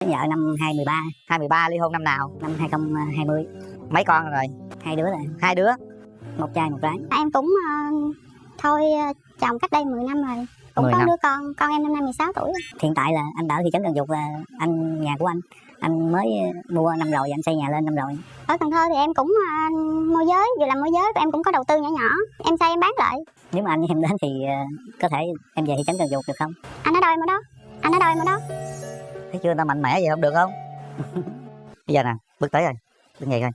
Vợ năm 2013. 2013, ly hôn năm nào? Năm 2020. Mấy con rồi? 2 đứa rồi. 2 đứa. Một trai một gái. Em cũng thôi chồng cách đây 10 năm rồi. Cũng 10 có năm. đứa con em năm nay 16 tuổi. Hiện tại là anh ở thị trấn Cần Giuộc, là anh nhà của anh mới mua năm rồi, anh xây nhà lên năm rồi. Ở Cần Thơ thì em cũng môi giới, vừa làm môi giới em cũng có đầu tư nhỏ nhỏ. Em xây em bán lại. Nếu mà anh em đến thì có thể em về thị trấn Cần Giuộc được không? Anh ở đâu em ở đó. Anh ở đâu em ở đó. Thấy chưa, người ta mạnh mẽ vậy không được không? Bây giờ nè, bước tới rồi, đứng vậy coi.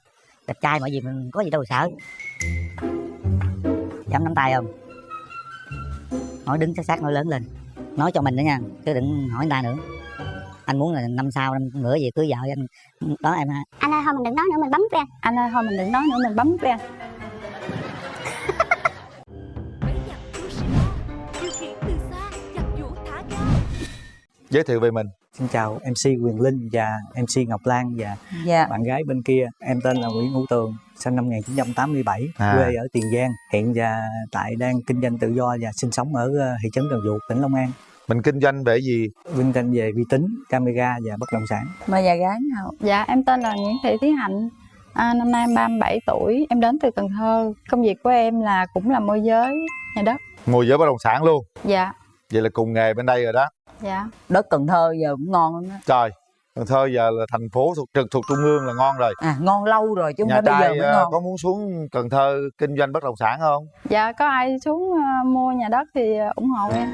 Đẹp trai mọi gì mình có gì đâu sợ. Dám nắm tay không? Nói đứng sát nói lớn lên. Nói cho mình nữa nha, chứ đừng hỏi người ta nữa. Anh muốn là năm sau, năm nữa gì cưới vợ anh đó em ha. Anh ơi thôi mình đừng nói nữa, mình bấm nút đi anh. Anh ơi thôi mình đừng nói nữa, mình bấm nút đi anh. Giới thiệu về mình. Xin chào MC Quyền Linh và MC Ngọc Lan và bạn gái bên kia. Em tên là Nguyễn Hữu Tường, sinh năm 1987, quê ở Tiền Giang. Hiện và tại đang kinh doanh tự do và sinh sống ở thị trấn Cần Giuộc, tỉnh Long An. Mình kinh doanh về gì? Kinh doanh về vi tính, camera và bất động sản. Mời nhà gái nào? Dạ em tên là Nguyễn Thị Thí Hạnh, năm nay em 37 tuổi, em đến từ Cần Thơ. Công việc của em là cũng là môi giới nhà đất. Môi giới bất động sản luôn? Dạ. Vậy là cùng nghề bên đây rồi đó. Dạ. Đất Cần Thơ giờ cũng ngon lắm đó. Trời, Cần Thơ giờ là thành phố trực thuộc trung ương là ngon rồi. Ngon lâu rồi chứ không Nhà phải bây giờ trai mới ngon. có muốn xuống Cần Thơ kinh doanh bất động sản không? Dạ có ai xuống mua nhà đất thì ủng hộ em.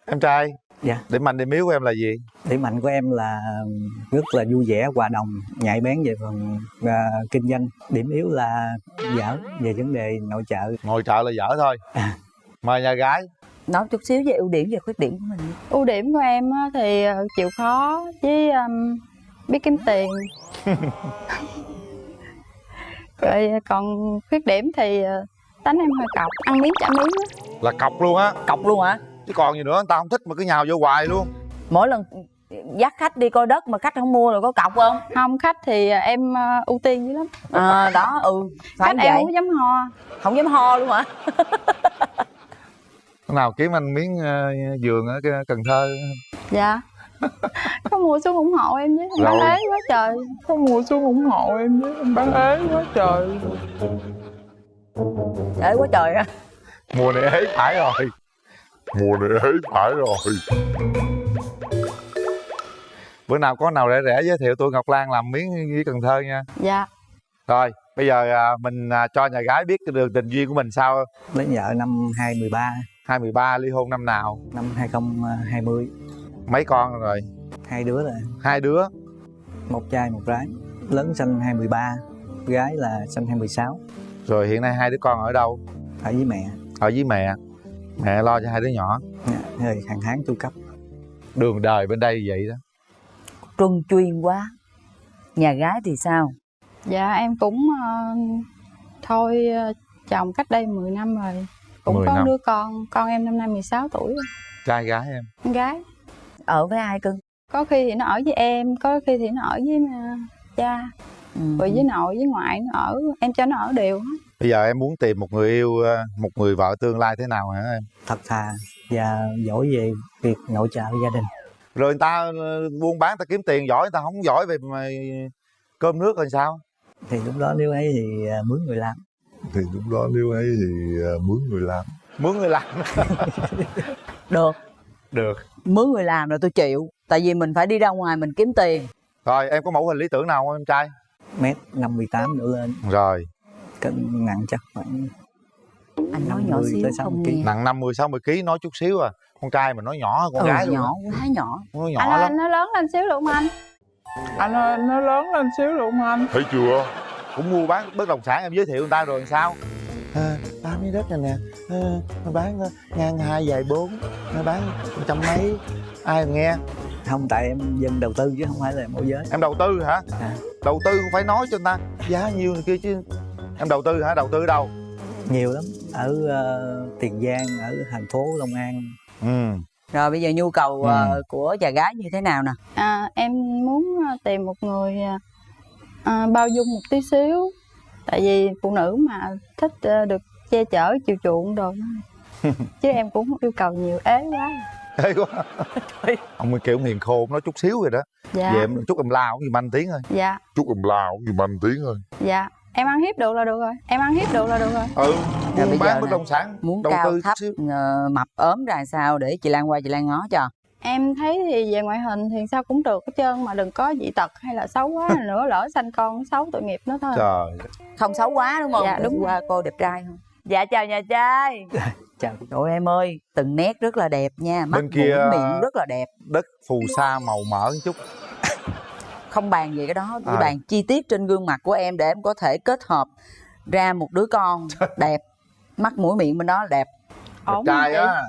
Em trai, Dạ. điểm mạnh điểm yếu của em là gì? Điểm mạnh của em là rất là vui vẻ, hòa đồng, nhạy bén về phần kinh doanh. Điểm yếu là dở về vấn đề nội trợ. Ngồi chợ là dở thôi. Mời nhà gái. Nói chút xíu về ưu điểm và khuyết điểm của mình. Ưu điểm của em thì chịu khó với biết kiếm tiền. Rồi còn khuyết điểm thì tánh em hơi cọc, ăn miếng trả miếng á. Là cọc luôn á? Cọc luôn hả? Chứ còn gì nữa, người ta không thích mà cứ nhào vô hoài luôn. Mỗi lần dắt khách đi coi đất mà khách không mua rồi có cọc không? Không, khách thì em ưu tiên dữ lắm. Đó phải Khách vậy. em không dám ho. Không dám ho luôn hả? Lúc nào kiếm anh miếng vườn ở Cần Thơ. Dạ. Có mua xuống ủng hộ em chứ, em bán Rồi. ế quá trời. Có mua xuống ủng hộ em chứ, em bán ế quá trời. Ế quá trời hả? Mùa này ế phải rồi. Mùa này ế phải rồi. Bữa nào có nào rẻ rẻ giới thiệu tôi Ngọc Lan làm miếng với Cần Thơ nha. Dạ. Rồi, bây giờ mình cho nhà gái biết cái đường tình duyên của mình sao. Lấy vợ năm 2013, 2013, ly hôn năm nào? năm 2020. Mấy con rồi? 2 đứa rồi. 2 đứa. Một trai một gái. Lớn sinh 23, gái là sinh 26. Rồi hiện nay 2 đứa con ở đâu? Ở với mẹ. Ở với mẹ. Mẹ lo cho 2 đứa nhỏ. Rồi hàng tháng chu cấp. Đường đời bên đây vậy đó. Truân chuyên quá. Nhà gái thì sao? Dạ em cũng thôi chồng cách đây 10 năm rồi. Cũng 10 có năm. đứa con em năm nay 16 tuổi rồi. Trai gái em? Con gái. Ở với ai cưng? Có khi thì nó ở với em, có khi thì nó ở với cha. Rồi với nội với ngoại nó ở, em cho nó ở đều hết. Bây giờ em muốn tìm một người yêu, một người vợ tương lai thế nào hả em? Thật thà và giỏi về việc nội trợ gia đình. Rồi người ta buôn bán, người ta kiếm tiền giỏi, người ta không giỏi về mà cơm nước rồi sao? Thì lúc đó nếu ấy thì mướn người làm. Mướn người làm. Được. Được. Mướn người làm rồi tôi chịu. Tại vì mình phải đi ra ngoài mình kiếm tiền. Rồi em có mẫu hình lý tưởng nào không em trai? Mét 58 đổ lên. Rồi. Cân nặng chắc khoảng Anh nói nhỏ 50 xíu tới không 60 nghe. kg. Nặng 50-60 kg nói chút xíu à. Con trai mà nói nhỏ hơn con gái luôn á. Nhỏ quá nhỏ. Nó nhỏ Anh ơi, lắm. nó lớn lên xíu được không anh? Anh ơi, nó lớn lên xíu được không anh? Thấy chưa? Cũng mua bán bất động sản em giới thiệu người ta rồi sao? Bán miếng đất này nè, nó bán ngang 2 dài 4, nó bán trăm mấy, ai mà nghe. Không, tại em dân đầu tư chứ không phải là môi giới. Em đầu tư hả? À. Đầu tư không phải nói cho người ta giá nhiêu này kia chứ. Em đầu tư hả? Đầu tư ở đâu? Nhiều lắm. Ở Tiền Giang, ở thành phố Long An. Rồi bây giờ nhu cầu của nhà gái như thế nào nè? Em muốn tìm một người bao dung một tí xíu. Tại vì phụ nữ mà thích được che chở chiều chuộng đồ. Chứ em cũng không yêu cầu nhiều, ế quá. Ê quá. Ông kiểu hiền khô, nói chút xíu rồi đó. Dạ. Về em chút em lao gì anh tiếng thôi. Dạ. Chút em lao gì anh tiếng thôi. Dạ. Em ăn hiếp được là được rồi. Em ăn hiếp được là được rồi. Ừ. Rồi bây Buôn bán giờ bất nè, động sản. muốn đầu cao tư thấp xíu. mập ốm ra sao để chị Lan qua chị Lan ngó cho. Em thấy thì về ngoại hình thì sao cũng được hết trơn, mà đừng có dị tật hay là xấu quá nữa, lỡ sanh con xấu tội nghiệp nó thôi. Trời. Không xấu quá đúng không? Dạ, đúng. Qua cô đẹp trai không? Dạ chào nhà trai. Chào. Ôi em ơi, từng nét rất là đẹp nha, mắt Bên kia mũi miệng rất là đẹp. đất phù sa màu mỡ một chút. Không bàn về cái đó, chỉ À. bàn chi tiết trên gương mặt của em để em có thể kết hợp ra một đứa con đẹp. Mắt mũi miệng bên đó là đẹp. Đẹp Ổn trai không chị? á.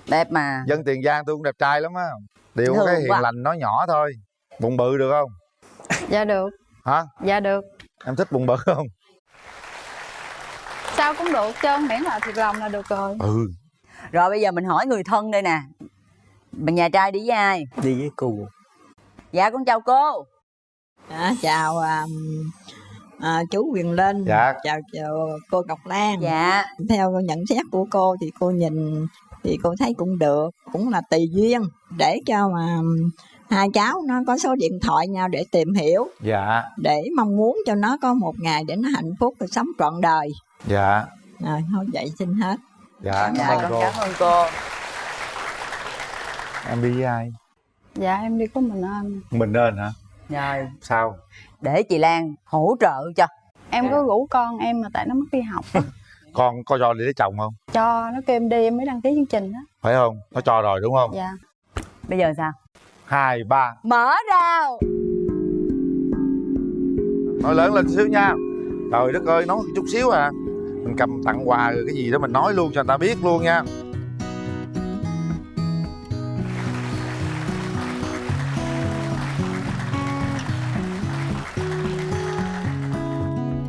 Đẹp mà. Dân Tiền Giang tôi cũng đẹp trai lắm á. Điều Thường cái hiền quá. lành nói nhỏ thôi. Bụng bự được không? Dạ được. Hả? Dạ được. Em thích bụng bự không? Sao cũng được trơn, miễn là thiệt lòng là được rồi. Ừ. Rồi bây giờ mình hỏi người thân đây nè. Bạn nhà trai đi với ai? Đi với cô. Dạ con chào cô. Chào chú Quyền Linh. Dạ. Chào cô Ngọc Lan. Dạ. Theo nhận xét của cô thì cô nhìn thì cô thấy cũng được, cũng là tùy duyên, để cho mà hai cháu nó có số điện thoại nhau để tìm hiểu, Dạ. để mong muốn cho nó có một ngày để nó hạnh phúc và sống trọn đời. Dạ. Rồi thôi vậy xin hết. Dạ. Dạ Cảm ơn con cô. cảm ơn cô. Em đi với ai? Dạ em đi có mình anh. Mình nên hả? Rồi Sao? để chị Lan hỗ trợ cho. Em có rủ con em mà tại nó mất đi học á. Con có cho đi lấy chồng không? Cho nó kêu em đi em mới đăng ký chương trình đó. Phải không? Nó cho rồi đúng không? Dạ. Bây giờ sao? 2, 3. Mở rào. Nói lớn lên xíu nha. Trời đất ơi, nói chút xíu à. Mình cầm tặng quà rồi cái gì đó mình nói luôn cho người ta biết luôn nha.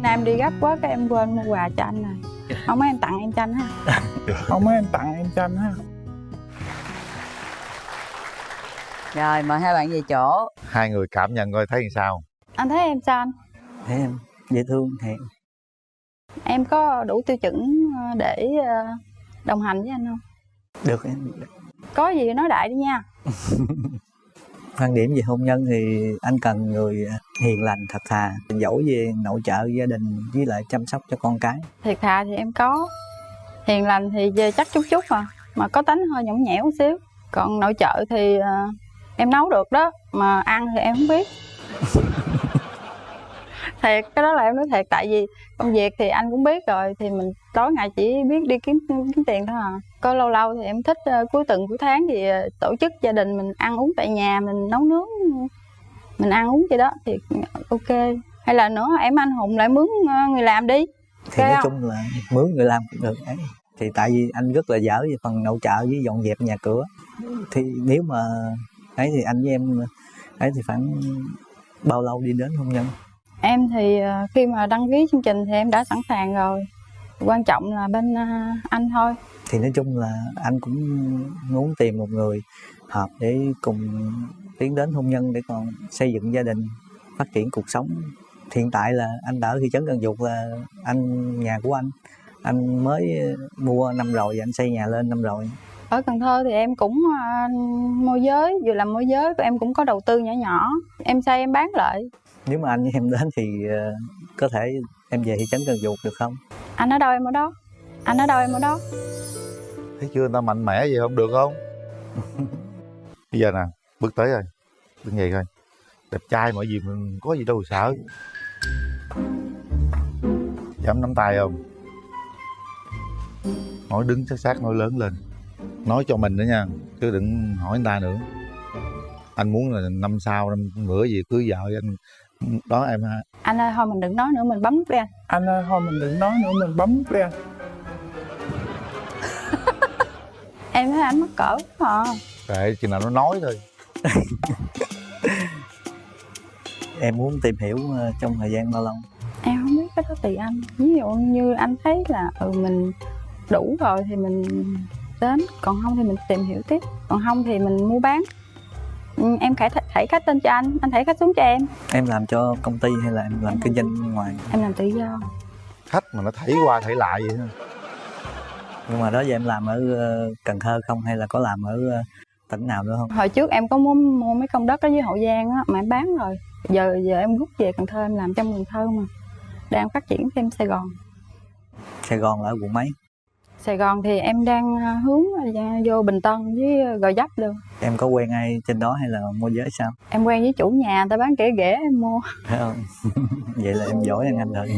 Nay em đi gấp quá cái em quên mua quà cho anh này. Không mấy em tặng em cho anh ha. Không mấy em tặng em cho anh ha. Rồi mời hai bạn về chỗ. Hai người cảm nhận coi thấy làm sao. Anh thấy em sao anh? Thấy em dễ thương thiệt. Em có đủ tiêu chuẩn để đồng hành với anh không? Được em. Có gì nói đại đi nha. Quan điểm về hôn nhân thì anh cần người hiền lành, thật thà, giỏi về nội trợ gia đình với lại chăm sóc cho con cái. Thiệt thà thì em có. Hiền lành thì về chắc chút chút mà có tánh hơi nhõng nhẽo một xíu. Còn nội trợ thì em nấu được đó, mà ăn thì em không biết. Thiệt, cái đó là em nói thiệt, tại vì công việc thì anh cũng biết rồi, thì mình tối ngày chỉ biết đi kiếm tiền thôi à. Có lâu lâu thì em thích cuối tuần cuối tháng thì tổ chức gia đình mình ăn uống tại nhà, mình nấu nướng, mình ăn uống vậy đó thì ok. Hay là nữa em anh Hùng lại mướn người làm đi. Thì Ok nói không? chung là mướn người làm cũng được ấy. Thì tại vì anh rất là dở về phần nội trợ với dọn dẹp nhà cửa. Thì nếu mà ấy thì anh với em ấy thì khoảng bao lâu đi đến hôn nhân? Em thì khi mà đăng ký chương trình thì em đã sẵn sàng rồi. Quan trọng là bên anh thôi. Thì nói chung là anh cũng muốn tìm một người hợp để cùng tiến đến hôn nhân, để còn xây dựng gia đình, phát triển cuộc sống. Hiện tại là anh ở thị trấn Cần Duộc, là nhà của anh mới mua năm rồi và anh xây nhà lên năm rồi. Ở Cần Thơ thì em cũng môi giới, vừa làm môi giới em cũng có đầu tư nhỏ nhỏ. Em xây em bán lại. Nếu mà anh với em đến thì có thể em về thị trấn Cần Duộc được không? Anh ở đâu em ở đó. Anh ở đâu em ở đó. Thấy chưa, người ta mạnh mẽ vậy không được không? Bây giờ nè, bước tới rồi. Đứng vậy coi. Đẹp trai mọi gì mình có gì đâu sợ. Dám nắm tay không? Nói đứng sát sát, nói lớn lên. Nói cho mình nữa nha, chứ đừng hỏi người ta nữa. Anh muốn là năm sau, năm nữa gì cưới vợ anh đó em ha. Anh ơi thôi mình đừng nói nữa, mình bấm nút đi anh. Anh ơi thôi mình đừng nói nữa, mình bấm nút đi anh. Em thấy anh mắc cỡ mà. Kệ, chừng nào nó nói thôi. Em muốn tìm hiểu trong thời gian bao lâu? Em không biết cái đó tùy anh. Ví dụ như anh thấy là mình đủ rồi thì mình đến, còn không thì mình tìm hiểu tiếp, còn không thì mình mua bán. Em thảy khách tên cho anh thảy khách xuống cho em. Em làm cho công ty hay là em làm kinh doanh ngoài? Em làm tự do. Khách mà nó thảy qua thảy lại vậy thôi. Nhưng mà đó giờ em làm ở Cần Thơ không hay là có làm ở tỉnh nào nữa không? Hồi trước em có muốn mua mấy con đất ở dưới Hậu Giang á mà em bán rồi. Giờ em rút về Cần Thơ, em làm trong Cần Thơ mà. Đang phát triển thêm Sài Gòn. Sài Gòn là ở quận mấy? Sài Gòn thì em đang hướng vô Bình Tân với Gò Vấp được. Em có quen ai trên đó hay là môi giới sao? Em quen với chủ nhà, người ta bán kể ghẻ em mua. Thấy không? Vậy là em giỏi hơn anh rồi.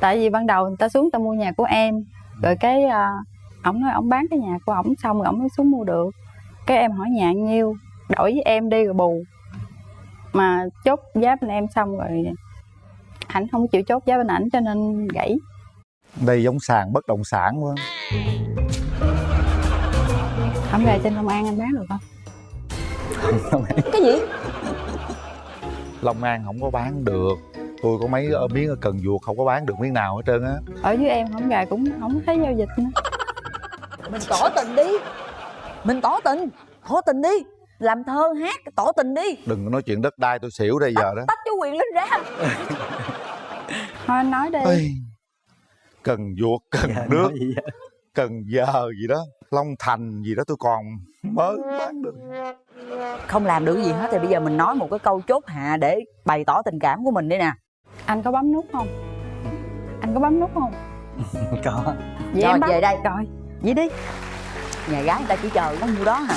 Tại vì ban đầu người ta xuống người ta mua nhà của em. Rồi cái ổng nói ổng bán cái nhà của ổng xong rồi ổng mới xuống mua được. Cái em hỏi nhà nhiêu, đổi với em đi rồi bù. Mà chốt giá bên em xong rồi ảnh không chịu chốt giá bên ảnh cho nên gãy. Đây giống sàn bất động sản quá. Không ra trên Long An anh bán được không? Cái gì? Long An không có bán được. Tôi có mấy miếng ở Cần Duộc không có bán được miếng nào hết trơn á. Ở dưới em không gài cũng không thấy giao dịch nữa. Mình tỏ tình đi. Mình tỏ tình. Tỏ tình đi. Làm thơ hát tỏ tình đi. Đừng có nói chuyện đất đai tôi xỉu đây giờ đó. Tách cho Quyền Linh ra. Thôi anh nói đi. Ê, Cần Duộc, Cần Dạ, Nước, Cần Giờ gì đó, Long Thành gì đó tôi còn mới bán được. Không làm được gì hết thì bây giờ mình nói một cái câu chốt hạ để bày tỏ tình cảm của mình đi nè. Anh có bấm nút không? Anh có bấm nút không? Có. Vậy Rồi em bấm. về đây. Rồi. Vậy đi. Nhà gái người ta chỉ chờ có nhiêu đó hả?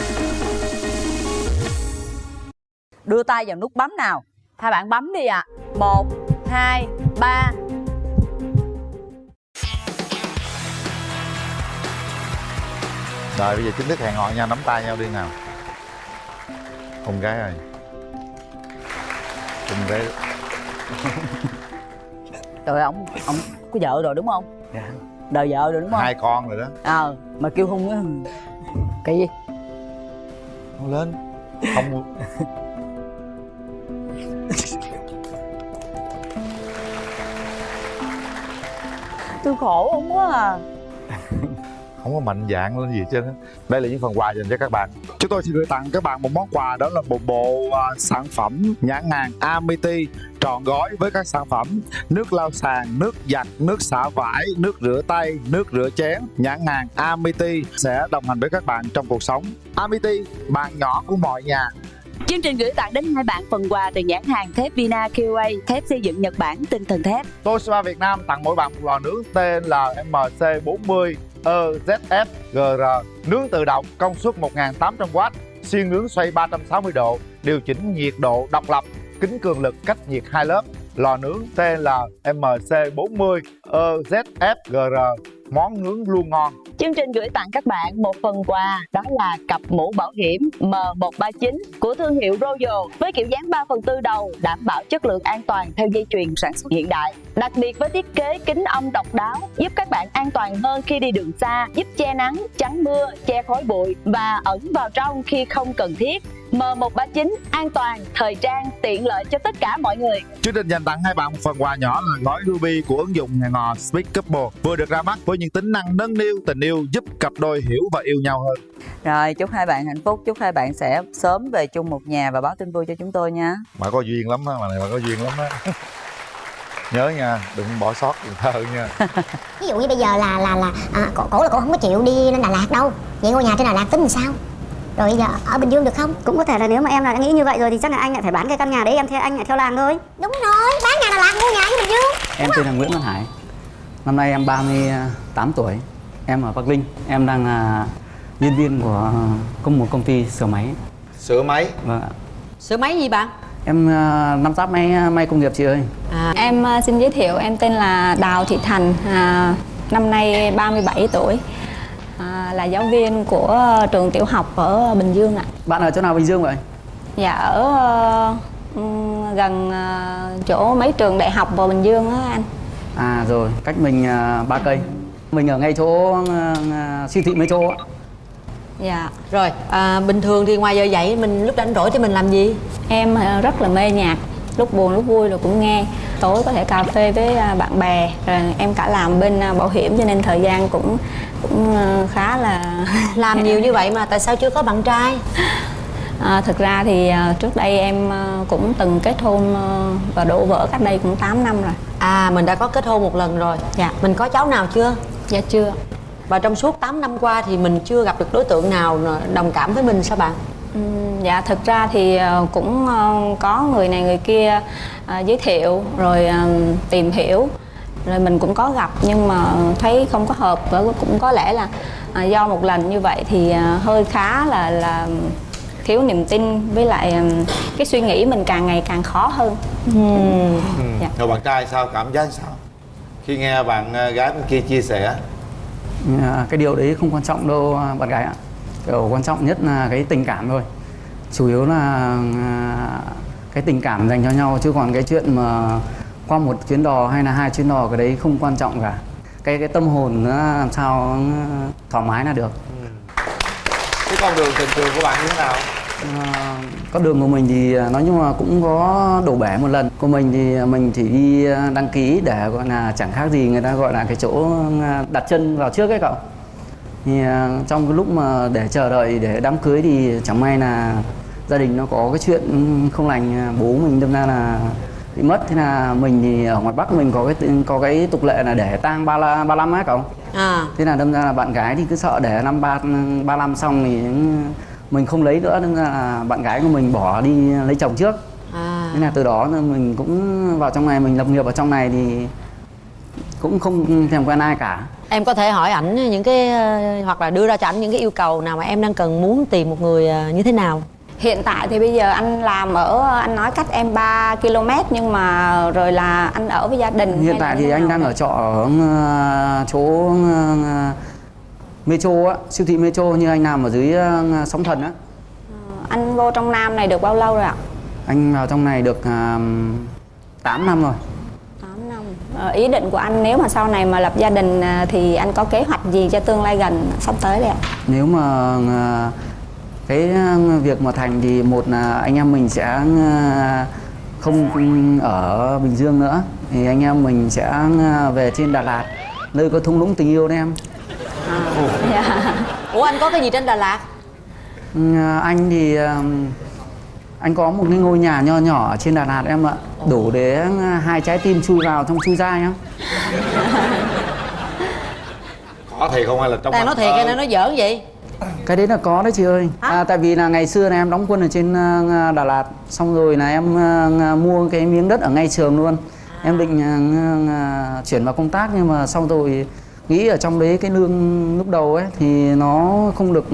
Đưa tay vào nút bấm nào. Hai bạn bấm đi ạ. 1, 2, 3. Rồi bây giờ chính thức hẹn hò nhau, nắm tay nhau đi nào. Con gái ơi. Con gái. Trời, ổng có vợ rồi đúng không? Dạ. Đời vợ rồi đúng không? 2 con rồi đó. Mà kêu hung á. Kỳ gì? Không lên. Không. Tôi khổ ông quá à. Không có mạnh dạn lên gì hết trơn á. Đây là những phần quà dành cho các bạn. Chúng tôi xin gửi tặng các bạn một món quà, đó là một bộ sản phẩm nhãn hàng Amity trọn gói với các sản phẩm nước lau sàn, nước giặt, nước xả vải, nước rửa tay, nước rửa chén. Nhãn hàng Amity sẽ đồng hành với các bạn trong cuộc sống. Amity, bàn nhỏ của mọi nhà. Chương trình gửi tặng đến hai bạn phần quà từ nhãn hàng thép Vina QA, thép xây dựng Nhật Bản tinh thần thép. Toshiba Việt Nam tặng mỗi bạn một lò nướng TLMC40 EZF GR, nướng tự động công suất 1800W, xiên nướng xoay 360 độ, điều chỉnh nhiệt độ độc lập, kính cường lực cách nhiệt 2 lớp. Lò nướng TLMC40 EZF GR, món nướng luôn ngon. Chương trình gửi tặng các bạn một phần quà, đó là cặp mũ bảo hiểm M139 của thương hiệu Royal với kiểu dáng 3/4 đầu, đảm bảo chất lượng an toàn theo dây chuyền sản xuất hiện đại. Đặc biệt với thiết kế kính âm độc đáo, giúp các bạn an toàn hơn khi đi đường xa, giúp che nắng, chắn mưa, che khói bụi và ẩn vào trong khi không cần thiết. M139 an toàn, thời trang, tiện lợi cho tất cả mọi người. Chương trình dành tặng hai bạn một phần quà nhỏ là gói Ruby của ứng dụng hẹn hò Speak Couple, vừa được ra mắt với những tính năng nâng niu tình yêu, giúp cặp đôi hiểu và yêu nhau hơn. Rồi, chúc hai bạn hạnh phúc, chúc hai bạn sẽ sớm về chung một nhà và báo tin vui cho chúng tôi nha. Mà có duyên lắm á, mà này mà có duyên lắm á. Nhớ nha, đừng bỏ sót Cần Thơ nha. Ví dụ như bây giờ cổ là cổ không có chịu đi lên Đà Lạt đâu. Vậy ngôi nhà trên Đà Lạt tính làm sao? Rồi bây giờ ở Bình Dương được không? Cũng có thể là nếu mà em là nghĩ như vậy rồi thì chắc là anh lại phải bán cái căn nhà đấy, anh lại theo làm thôi. Đúng rồi, bán nhà Đà Lạt mua nhà ở Bình Dương. Em tên là Nguyễn Văn Hải. Năm nay em 38 tuổi. Em ở Bắc Ninh. Em đang là nhân viên của một công ty sửa máy. Sửa máy? Vâng ạ. Sửa máy gì bạn? Em nắm giáp may công nghiệp chị ơi. Em xin giới thiệu, em tên là Đào Thị Thành, năm nay 37 tuổi, là giáo viên của trường tiểu học ở Bình Dương ạ. Bạn ở chỗ nào Bình Dương vậy? Dạ ở gần chỗ mấy trường đại học vào Bình Dương á anh. À rồi, cách mình 3 cây. Mình ở ngay chỗ siêu thị Metro á. Dạ. Rồi, bình thường thì ngoài giờ dạy mình lúc rảnh rỗi thì mình làm gì? Em rất là mê nhạc, lúc buồn lúc vui rồi cũng nghe. Tối có thể cà phê với bạn bè, rồi em cả làm bên bảo hiểm cho nên thời gian cũng khá là làm nhiều như vậy mà tại sao chưa có bạn trai? Thực ra thì trước đây em cũng từng kết hôn và đổ vỡ cách đây cũng 8 năm rồi. Mình đã có kết hôn một lần rồi. Dạ. Mình có cháu nào chưa? Dạ chưa. Và trong suốt 8 năm qua thì mình chưa gặp được đối tượng nào đồng cảm với mình sao bạn? Dạ thực ra thì cũng có người này người kia giới thiệu rồi tìm hiểu, rồi mình cũng có gặp nhưng mà thấy không có hợp, và cũng có lẽ là do một lần như vậy thì hơi khá là thiếu niềm tin, với lại cái suy nghĩ mình càng ngày càng khó hơn. Dạ. Rồi bạn trai sao, cảm giác sao khi nghe bạn gái bên kia chia sẻ? Cái điều đấy không quan trọng đâu bạn gái ạ. Điều quan trọng nhất là cái tình cảm thôi. Chủ yếu là cái tình cảm dành cho nhau, chứ còn cái chuyện mà qua một chuyến đò hay là 2 chuyến đò cái đấy không quan trọng cả. Cái tâm hồn nó làm sao thoải mái là được. Cái con đường tình trường của bạn như thế nào? Con đường của mình thì nói chung là cũng có đổ bể một lần. Của mình thì mình chỉ đi đăng ký để gọi là chẳng khác gì người ta gọi là cái chỗ đặt chân vào trước ấy cậu. Thì trong cái lúc mà để chờ đợi để đám cưới thì chẳng may là gia đình nó có cái chuyện không lành, bố mình đâm ra là bị mất. Thế là mình thì ở ngoài Bắc mình có cái tục lệ là để tang 35 ấy cậu. Thế là đâm ra là bạn gái thì cứ sợ để năm 35 xong thì mình không lấy nữa, nên là bạn gái của mình bỏ đi lấy chồng trước. Nên là từ đó mình cũng vào trong này, mình lập nghiệp ở trong này thì cũng không thèm quen ai cả. Em có thể hỏi ảnh những cái hoặc là đưa ra cho ảnh những cái yêu cầu nào mà em đang cần muốn tìm một người như thế nào? Hiện tại thì bây giờ anh làm ở, anh nói cách em 3 km nhưng mà rồi là anh ở với gia đình. Hiện tại thì anh đang ở trọ ở chỗ Metro á, siêu thị Metro, như anh làm ở dưới Sóng Thần á. Anh vô trong Nam này được bao lâu rồi ạ? Anh vào trong này được 8 năm rồi. 8 năm. Ý định của anh nếu mà sau này mà lập gia đình thì anh có kế hoạch gì cho tương lai gần sắp tới đây ạ? Nếu mà cái việc mà thành thì một là anh em mình sẽ không ở Bình Dương nữa, thì anh em mình sẽ về trên Đà Lạt, nơi có thung lũng tình yêu đấy em. Ủa anh có cái gì trên Đà Lạt? Anh thì anh có một cái ngôi nhà nho nhỏ ở trên Đà Lạt em ạ, đủ để 2 trái tim chui vào trong chui ra nhá. Có thiệt không hay là trong? Đang nói thiệt hay đang nói giỡn vậy? Cái đấy là có đấy chị ơi. Tại vì là ngày xưa là em đóng quân ở trên Đà Lạt, xong rồi là em mua cái miếng đất ở ngay trường luôn. Em định chuyển vào công tác, nhưng mà xong rồi nghĩ ở trong đấy cái lương lúc đầu ấy thì nó không được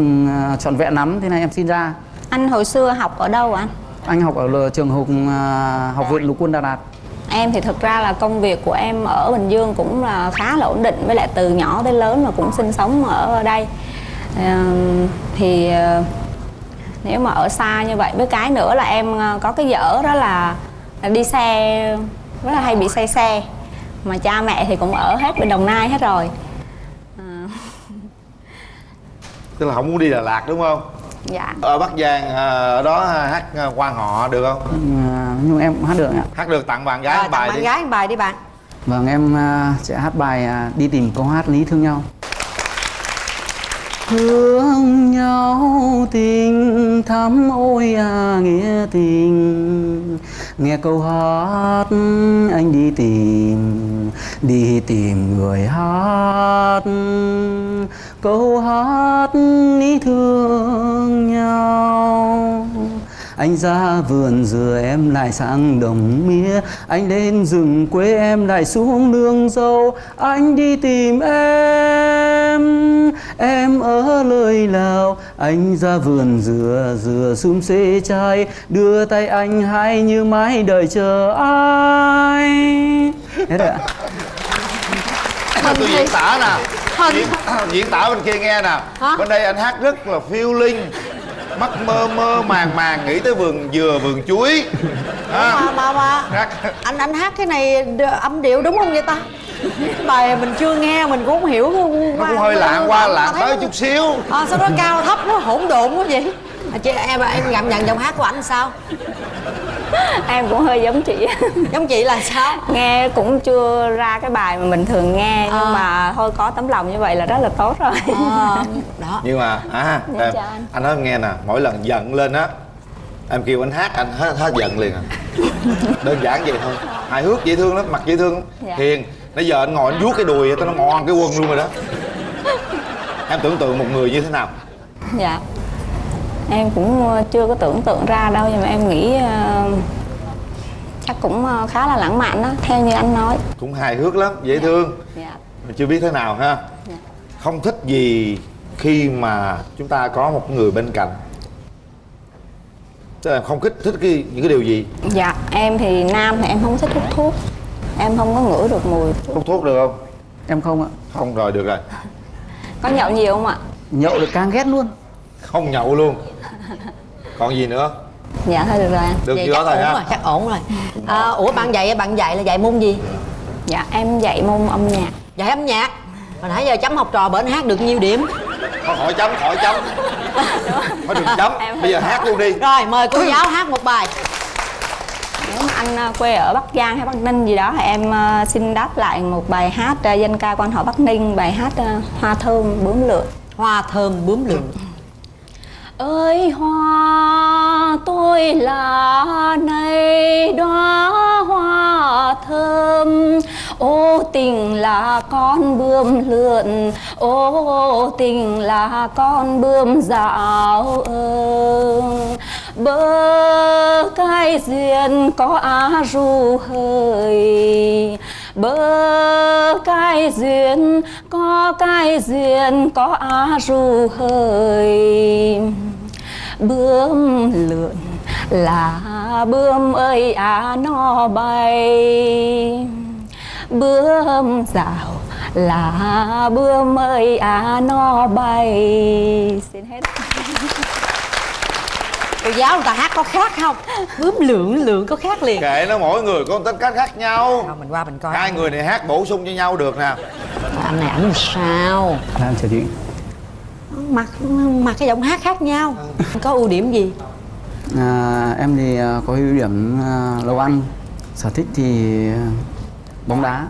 trọn vẹn lắm, thế này em xin ra. Anh hồi xưa học ở đâu anh? Anh học ở trường học viện Lục quân Đà Lạt. Em thì thực ra là công việc của em ở Bình Dương cũng là khá là ổn định, với lại từ nhỏ tới lớn là cũng sinh sống ở đây. Thì nếu mà ở xa như vậy, với cái nữa là em có cái dở đó là đi xe rất là hay bị say xe, mà cha mẹ thì cũng ở hết bên Đồng Nai hết rồi. Tức là không muốn đi Đà Lạt đúng không? Dạ. Ở Bắc Giang ở đó hát quan họ được không? Nhưng em hát được ạ. Hát được, tặng bạn gái một bài đi. Bạn gái một bài đi bạn. Vâng, em sẽ hát bài Đi tìm câu hát Lý Thương Nhau. Thương nhau tình thắm ôi nghĩa tình, nghe câu hát anh đi tìm người hát, câu hát ý thương nhau. Anh ra vườn dừa em lại sang đồng mía, anh lên rừng quê em lại xuống nương dâu. Anh đi tìm em ở nơi nào, anh ra vườn dừa xum xê trai, đưa tay anh hay như mãi đợi chờ ai. Thế đấy ạ. Tôi diễn tả nè, diễn tả bên kia nghe nè. Bên đây anh hát rất là phiêu linh, mắt mơ mơ màng màng nghĩ tới vườn dừa vườn chuối. Mà anh hát cái này âm điệu đúng không vậy ta? Bài mình chưa nghe mình cũng không hiểu. Nó cũng hơi lạng qua lạng tới chút xíu. Sao nó cao thấp nó hỗn độn quá vậy? Chị em cảm nhận giọng hát của anh sao? Em cũng hơi giống chị. Giống chị là sao? Nghe cũng chưa ra cái bài mà mình thường nghe, nhưng mà thôi có tấm lòng như vậy là rất là tốt rồi. Đó. Nhưng mà em, anh nói em nghe nè, mỗi lần giận lên á em kêu anh hát, anh hết giận liền à. Đơn giản vậy thôi, hài hước dễ thương lắm, mặt dễ thương lắm. Hiền, nãy giờ anh ngồi anh vuốt cái đùi tao nó ngon cái quần luôn rồi đó. Em tưởng tượng một người như thế nào? Dạ Em cũng chưa có tưởng tượng ra đâu, nhưng mà em nghĩ chắc cũng khá là lãng mạn đó, theo như anh nói. Cũng hài hước lắm, dễ thương. Mình chưa biết thế nào ha. Không thích gì khi mà chúng ta có một người bên cạnh? Tức là không thích những cái điều gì? Dạ, em thì nam thì em không thích hút thuốc. Em không có ngửi được mùi thuốc. Hút thuốc được không? Em không ạ. Không rồi, được rồi. Có nhậu nhiều không ạ? Nhậu được càng ghét luôn. Không nhậu luôn. Còn gì nữa? Dạ thôi được rồi anh. Được chưa thôi ha? Chắc ổn rồi. Ủa bạn dạy là dạy môn gì? Dạ em dạy môn âm nhạc. Dạy âm nhạc. Hồi nãy giờ chấm học trò bển hát được nhiêu điểm? Thôi khỏi chấm. Thôi đừng chấm. Bây giờ hát luôn đi. Rồi mời cô giáo hát một bài. Nếu mà anh quê ở Bắc Giang hay Bắc Ninh gì đó thì em xin đáp lại một bài hát dân ca quan họ Bắc Ninh, bài hát Hoa Thơm Bướm Lượn. Hoa thơm bướm lượn. Ơi hoa tôi là này đóa hoa thơm, ô tình là con bướm lượn, ô tình là con bướm dạo bờ cái duyên có á ru hơi, bờ cái duyên có á ru hơi. Bướm lượn là bướm ơi nó bay, bướm dạo là bướm ơi nó bay. Xin hết. Cô giáo người ta hát có khác không? Bướm lượn có khác liền. Kệ nó, mỗi người có tính cách khác nhau. Rồi, mình qua mình coi. Hai người này hát bổ sung cho nhau được nè. Anh này ảnh sao? Em chào chị. Mặt cái giọng hát khác nhau. Có ưu điểm gì? Em thì có ưu điểm nấu ăn, sở thích thì bóng đá,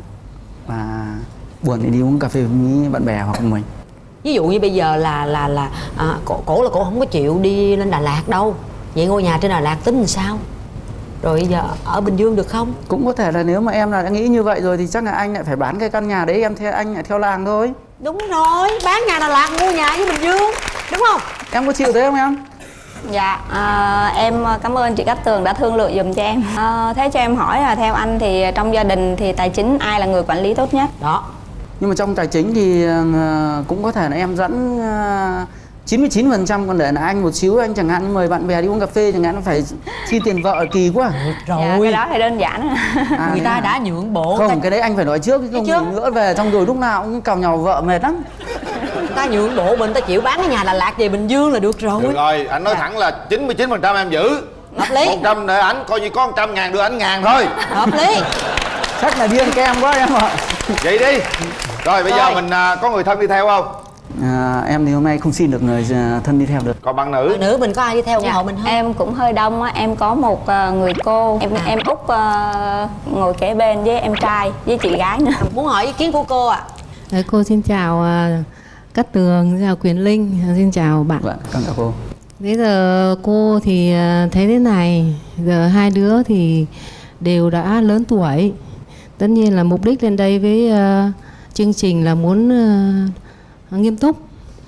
và buồn thì đi uống cà phê với bạn bè hoặc mình. Ví dụ như bây giờ là cổ không có chịu đi lên Đà Lạt đâu. Vậy ngôi nhà trên Đà Lạt tính làm sao? Rồi giờ ở Bình Dương được không? Cũng có thể là nếu mà em đã nghĩ như vậy rồi thì chắc là anh lại phải bán cái căn nhà đấy, anh lại theo làng thôi. Đúng rồi, bán nhà Đà Lạt mua nhà với Bình Dương, đúng không? Em có chịu thế không em? Dạ, em cảm ơn chị Cát Tường đã thương lượng giùm cho em. Thế cho em hỏi là theo anh thì trong gia đình thì tài chính ai là người quản lý tốt nhất? Đó. Nhưng mà trong tài chính thì cũng có thể là em dẫn 99%, còn để là anh một xíu, anh chẳng hạn mời bạn bè đi uống cà phê chẳng hạn, nó phải chi tiền vợ kỳ quá. Rồi. Dạ, cái đó thì đơn giản. Người ta đã nhượng bộ. Không, cái đấy anh phải nói trước, chứ không gì nữa về xong rồi lúc nào cũng cào nhàu vợ mệt lắm. Người ta nhượng bộ, mình ta chịu bán cái nhà Đà Lạt về Bình Dương là được rồi. Được rồi, anh nói thẳng là 99% em giữ. Hợp lý. 100 để ảnh, coi như có 100.000 đưa ảnh 1.000 thôi. Hợp lý. Chắc là điên kem quá em ạ. Vậy đi. Rồi bây giờ mình có người thân đi theo không? Em thì hôm nay không xin được người thân đi theo được. Còn bạn nữ? Bạn nữ mình có ai đi theo ủng hộ mình không? Em cũng hơi đông á, em có một người cô, em út ngồi kế bên với em trai với chị gái nữa. Muốn hỏi ý kiến của cô ạ. Cô xin chào Cát Tường, xin chào Quyền Linh, xin chào bạn. Vâng, cảm ơn cô. Bây giờ cô thì thấy thế này, giờ hai đứa thì đều đã lớn tuổi. Tất nhiên là mục đích lên đây với chương trình là muốn nghiêm túc.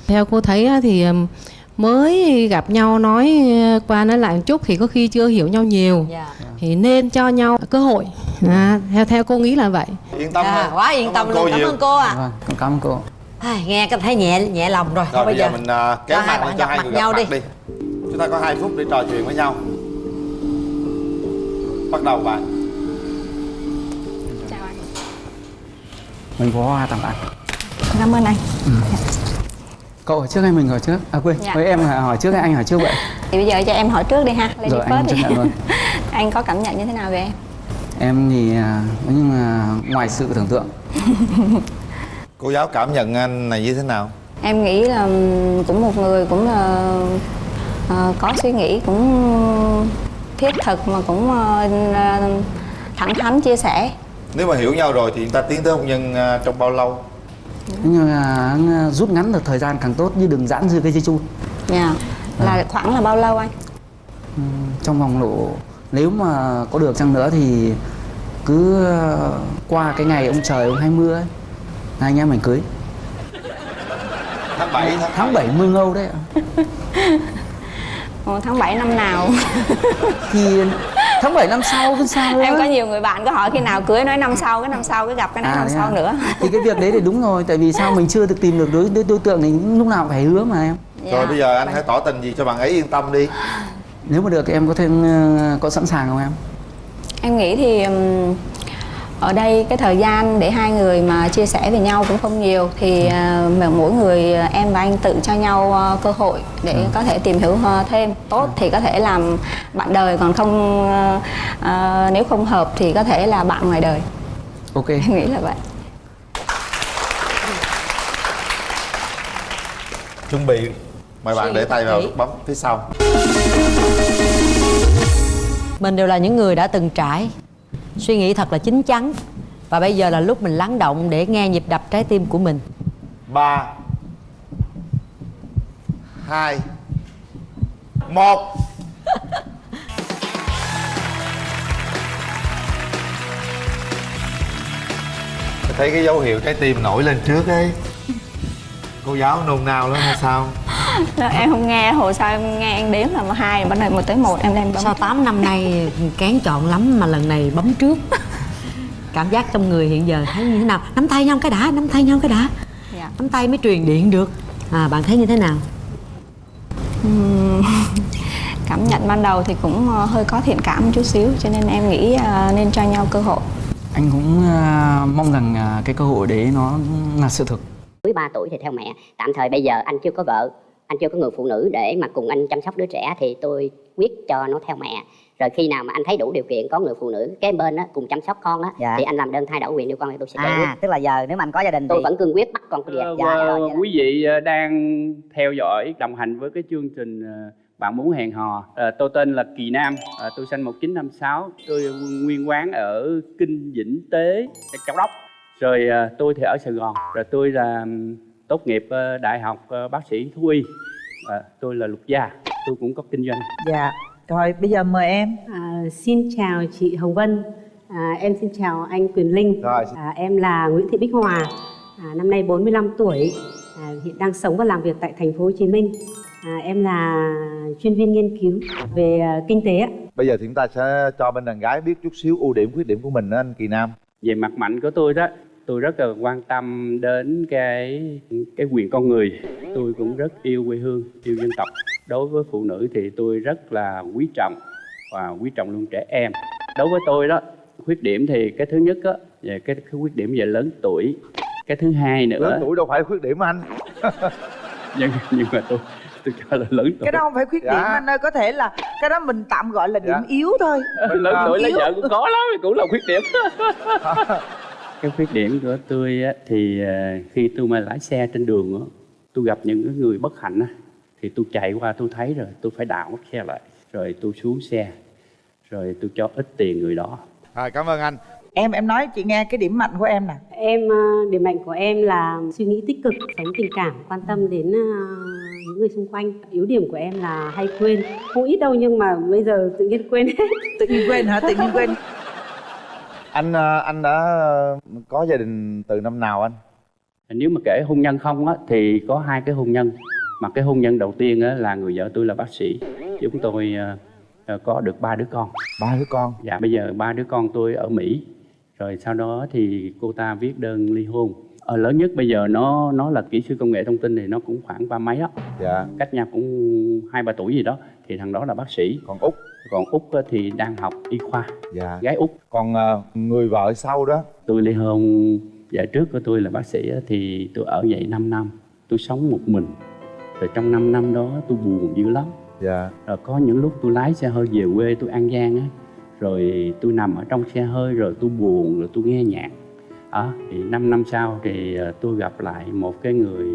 Theo cô thấy thì mới gặp nhau nói qua nói lại một chút thì có khi chưa hiểu nhau nhiều. Thì nên cho nhau cơ hội. Theo cô nghĩ là vậy. Yên tâm thôi. Quá yên tâm luôn, cảm ơn cô ạ. Vâng, cảm ơn cô. Nghe thấy nhẹ lòng rồi. Rồi bây giờ mình kéo mặt cho hai người nhau gặp mặt đi. Chúng ta có 2 phút để trò chuyện với nhau. Bắt đầu bạn. Chào anh. Mình có hoa tặng anh. Cảm ơn anh. Cậu hỏi trước hay mình hỏi trước? Quên, với em hỏi trước hay anh hỏi trước vậy? Thì bây giờ cho em hỏi trước đi ha. Rồi anh chấp nhận luôn. Anh có cảm nhận như thế nào về em? Em thì nhưng mà ngoài sự tưởng tượng. Cô giáo cảm nhận anh này như thế nào? Em nghĩ là cũng một người cũng là có suy nghĩ cũng thiết thực mà cũng thẳng thắn chia sẻ. Nếu mà hiểu nhau rồi thì chúng ta tiến tới hôn nhân trong bao lâu? Nhưng mà rút ngắn được thời gian càng tốt, chứ đừng giãn dư cây dây chun. Là khoảng là bao lâu anh? Trong vòng độ, nếu mà có được chăng nữa thì cứ qua cái ngày ông trời ông hay mưa ấy, hai anh em mình cưới. Tháng 7 tháng 7 mưa ngâu đấy ạ. Tháng 7 năm nào? Thì tháng 7 năm sau cứ sao nữa. Em có nhiều người bạn có hỏi khi nào cưới, nói năm sau, cái năm sau cái gặp cái này năm sau nữa. Thì cái việc đấy thì đúng rồi, tại vì sao mình chưa được tìm được đối tượng thì lúc nào phải hứa mà em. Rồi bây giờ anh hãy tỏ tình gì cho bạn ấy yên tâm đi. Nếu mà được thì em có sẵn sàng không em? Em nghĩ thì ở đây cái thời gian để hai người mà chia sẻ về nhau cũng không nhiều, thì mỗi người em và anh tự cho nhau cơ hội để có thể tìm hiểu thêm. Tốt thì có thể làm bạn đời, còn không nếu không hợp thì có thể là bạn ngoài đời. Ok, em nghĩ là vậy. Chuẩn bị, mời bạn để tay vào nút bấm phía sau. Mình đều là những người đã từng trải, suy nghĩ thật là chín chắn, và bây giờ là lúc mình lắng động để nghe nhịp đập trái tim của mình. 3 2 1. Thấy cái dấu hiệu trái tim nổi lên trước ấy. Cô giáo nôn nao lắm hay sao? Em không nghe, hồi sau em nghe anh đếm là 2, bắt đầu 1 tới 1 em lên bấm. Sau 8 năm nay kén chọn lắm mà lần này bấm trước. Cảm giác trong người hiện giờ thấy như thế nào? Nắm tay nhau cái đã, nắm tay nhau cái đã. Dạ. Nắm tay mới truyền điện được. Bạn thấy như thế nào? Cảm nhận ban đầu thì cũng hơi có thiện cảm một chút xíu, cho nên em nghĩ nên cho nhau cơ hội. Anh cũng mong rằng cái cơ hội đấy nó là sự thực. Dưới 3 tuổi thì theo mẹ. Tạm thời bây giờ anh chưa có vợ, anh chưa có người phụ nữ để mà cùng anh chăm sóc đứa trẻ, thì tôi quyết cho nó theo mẹ. Rồi khi nào mà anh thấy đủ điều kiện có người phụ nữ kế bên á cùng chăm sóc con á, thì anh làm đơn thay đổi quyền nuôi con, thì tôi sẽ giải quyết. Tức là giờ nếu mà anh có gia đình tôi thì vẫn cương quyết bắt con tôi về. Quý vị đang theo dõi, đồng hành với cái chương trình Bạn Muốn Hẹn Hò. Tôi tên là Kỳ Nam, tôi sinh 1956, tôi nguyên quán ở Kinh Vĩnh Tế, Châu Đốc. Rồi tôi thì ở Sài Gòn, rồi tôi là tốt nghiệp đại học bác sĩ thú y. Tôi là luật gia, tôi cũng có kinh doanh. Dạ, rồi bây giờ mời em. Xin chào chị Hồng Vân, em xin chào anh Quyền Linh. Em là Nguyễn Thị Bích Hòa, năm nay 45 tuổi, hiện đang sống và làm việc tại thành phố Hồ Chí Minh. Em là chuyên viên nghiên cứu về kinh tế. Bây giờ thì chúng ta sẽ cho bên đàn gái biết chút xíu ưu điểm khuyết điểm của mình đó anh Kỳ Nam. Về mặt mạnh của tôi đó, tôi rất là quan tâm đến cái quyền con người. Tôi cũng rất yêu quê hương, yêu dân tộc. Đối với phụ nữ thì tôi rất là quý trọng và quý trọng luôn trẻ em. Đối với tôi đó, khuyết điểm thì cái thứ nhất á, về cái khuyết điểm về lớn tuổi. Cái thứ hai nữa, lớn tuổi đâu phải khuyết điểm anh. nhưng mà tôi cho là lớn tuổi. Cái đó không phải khuyết điểm anh ơi, có thể là cái đó mình tạm gọi là điểm yếu thôi. Lớn tuổi lấy vợ cũng có lắm, cũng là khuyết điểm. Cái khuyết điểm của tôi á, thì khi tôi mà lái xe trên đường á, tôi gặp những người bất hạnh á, thì tôi chạy qua tôi thấy rồi tôi phải đảo xe lại, rồi tôi xuống xe, rồi tôi cho ít tiền người đó. Cảm ơn anh. Em nói chị nghe cái điểm mạnh của em nè. Điểm mạnh của em là suy nghĩ tích cực, sống tình cảm, quan tâm đến những người xung quanh. Yếu điểm của em là hay quên, không ít đâu nhưng mà bây giờ tự nhiên quên hết. Tự nhiên quên hả? Tự nhiên quên. Anh đã có gia đình từ năm nào anh? Nếu mà kể hôn nhân không á, thì có 2 cái hôn nhân. Mà cái hôn nhân đầu tiên á, là người vợ tôi là bác sĩ. Chúng tôi có được 3 đứa con. 3 đứa con? Dạ, bây giờ 3 đứa con tôi ở Mỹ. Rồi sau đó thì cô ta viết đơn ly hôn. Lớn nhất bây giờ nó là kỹ sư công nghệ thông tin, thì nó cũng khoảng 30 mấy đó. Dạ. Cách nhau cũng 2-3 tuổi gì đó. Thì thằng đó là bác sĩ. Còn Út thì đang học y khoa. Dạ. Gái Út. Còn người vợ sau đó? Tôi ly hôn, vợ trước của tôi là bác sĩ thì tôi ở vậy 5 năm. Tôi sống một mình. Rồi trong 5 năm đó tôi buồn dữ lắm. Dạ. Rồi có những lúc tôi lái xe hơi về quê tôi An Giang á, rồi tôi nằm ở trong xe hơi rồi tôi buồn, rồi tôi nghe nhạc. Thì 5 năm sau thì tôi gặp lại một cái người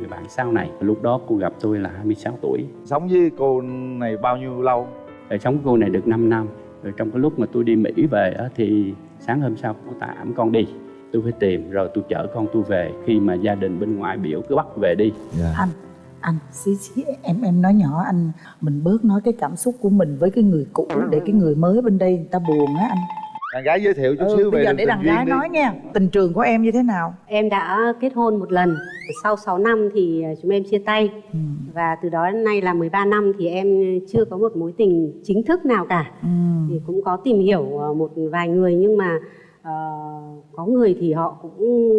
bạn sau này. Lúc đó cô gặp tôi là 26 tuổi. Sống với cô này bao nhiêu lâu? Rồi sống với cô này được 5 năm. Rồi trong cái lúc mà tôi đi Mỹ về á, thì sáng hôm sau cô ta ẵm con đi. Tôi phải tìm, rồi tôi chở con tôi về. Khi mà gia đình bên ngoài biểu cứ bắt về đi. Anh xí em nói nhỏ anh, mình bớt nói cái cảm xúc của mình với cái người cũ để cái người mới bên đây người ta buồn á anh. Đàn gái giới thiệu chút xíu về bây giờ để đàn gái nói nghe tình trường của em như thế nào. Em đã kết hôn một lần, sau 6 năm thì chúng em chia tay. Và từ đó đến nay là 13 năm thì em chưa có một mối tình chính thức nào cả. Thì cũng có tìm hiểu một vài người, nhưng mà có người thì họ cũng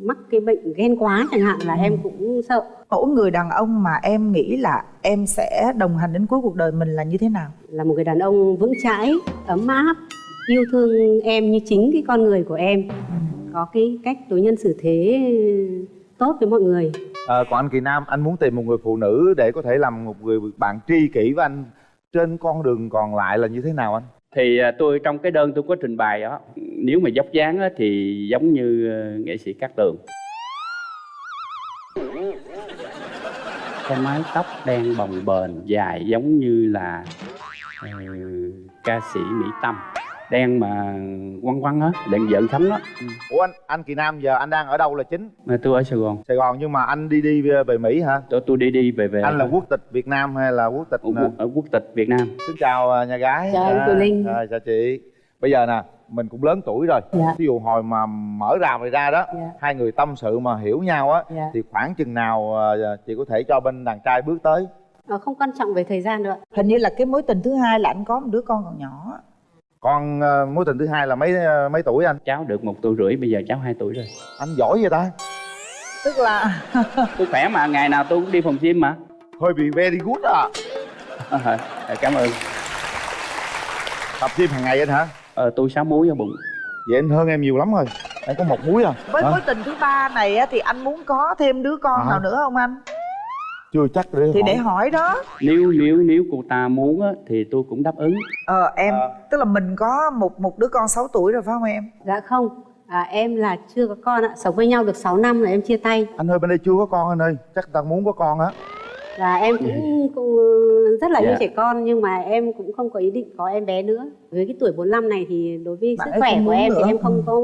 mắc cái bệnh ghen quá chẳng hạn, là em cũng sợ. Mẫu người đàn ông mà em nghĩ là em sẽ đồng hành đến cuối cuộc đời mình là như thế nào? Là một người đàn ông vững chãi, ấm áp, yêu thương em như chính cái con người của em, có cái cách đối nhân xử thế tốt với mọi người. Còn anh Kỳ Nam, anh muốn tìm một người phụ nữ để có thể làm một người bạn tri kỷ với anh trên con đường còn lại là như thế nào anh? Thì tôi trong cái đơn tôi có trình bày đó, nếu mà dốc dáng á, thì giống như nghệ sĩ Cát Tường. Cái mái tóc đen bồng bềnh dài giống như là ca sĩ Mỹ Tâm, đen mà quăng quăng á, đèn vợn sấm đó. Ủa anh Kỳ Nam giờ anh đang ở đâu là chính? Tôi ở Sài Gòn. Sài Gòn, nhưng mà anh đi về Mỹ hả? Tôi đi về. Anh là quốc tịch Việt Nam hay là quốc tịch ở quốc tịch Việt Nam. Xin chào nhà gái. Chào anh Quỳ Linh. Chào chị. Bây giờ nè, mình cũng lớn tuổi rồi. Ví dụ hồi mà mở rào này ra đó, hai người tâm sự mà hiểu nhau á, thì khoảng chừng nào chị có thể cho bên đàn trai bước tới? Không quan trọng về thời gian nữa. Hình như là cái mối tình thứ hai là anh có một đứa con còn nhỏ. Con mối tình thứ hai là mấy tuổi anh? Cháu được 1 tuổi rưỡi, bây giờ cháu 2 tuổi rồi. Anh giỏi vậy ta? Tức là tôi khỏe mà, ngày nào tôi cũng đi phòng gym mà. Hơi bị very good à. Cảm ơn. Tập gym hàng ngày anh hả? Tôi 6 múi ở bụng. Vậy anh hơn em nhiều lắm rồi. Anh có 1 múi à? Với mối tình thứ ba này á, thì anh muốn có thêm đứa con nào nữa không anh? Chưa chắc để thì hỏi. Để hỏi đó. Nếu cô ta muốn á, thì tôi cũng đáp ứng. Em tức là mình có một đứa con 6 tuổi rồi phải không em? Dạ không, em là chưa có con ạ. Sống với nhau được 6 năm rồi em chia tay. Anh ơi, bên đây chưa có con anh ơi. Chắc ta muốn có con á. Và em cũng rất là như trẻ con, nhưng mà em cũng không có ý định có em bé nữa. Với cái tuổi 45 này thì đối với sức khỏe của em thì em không có,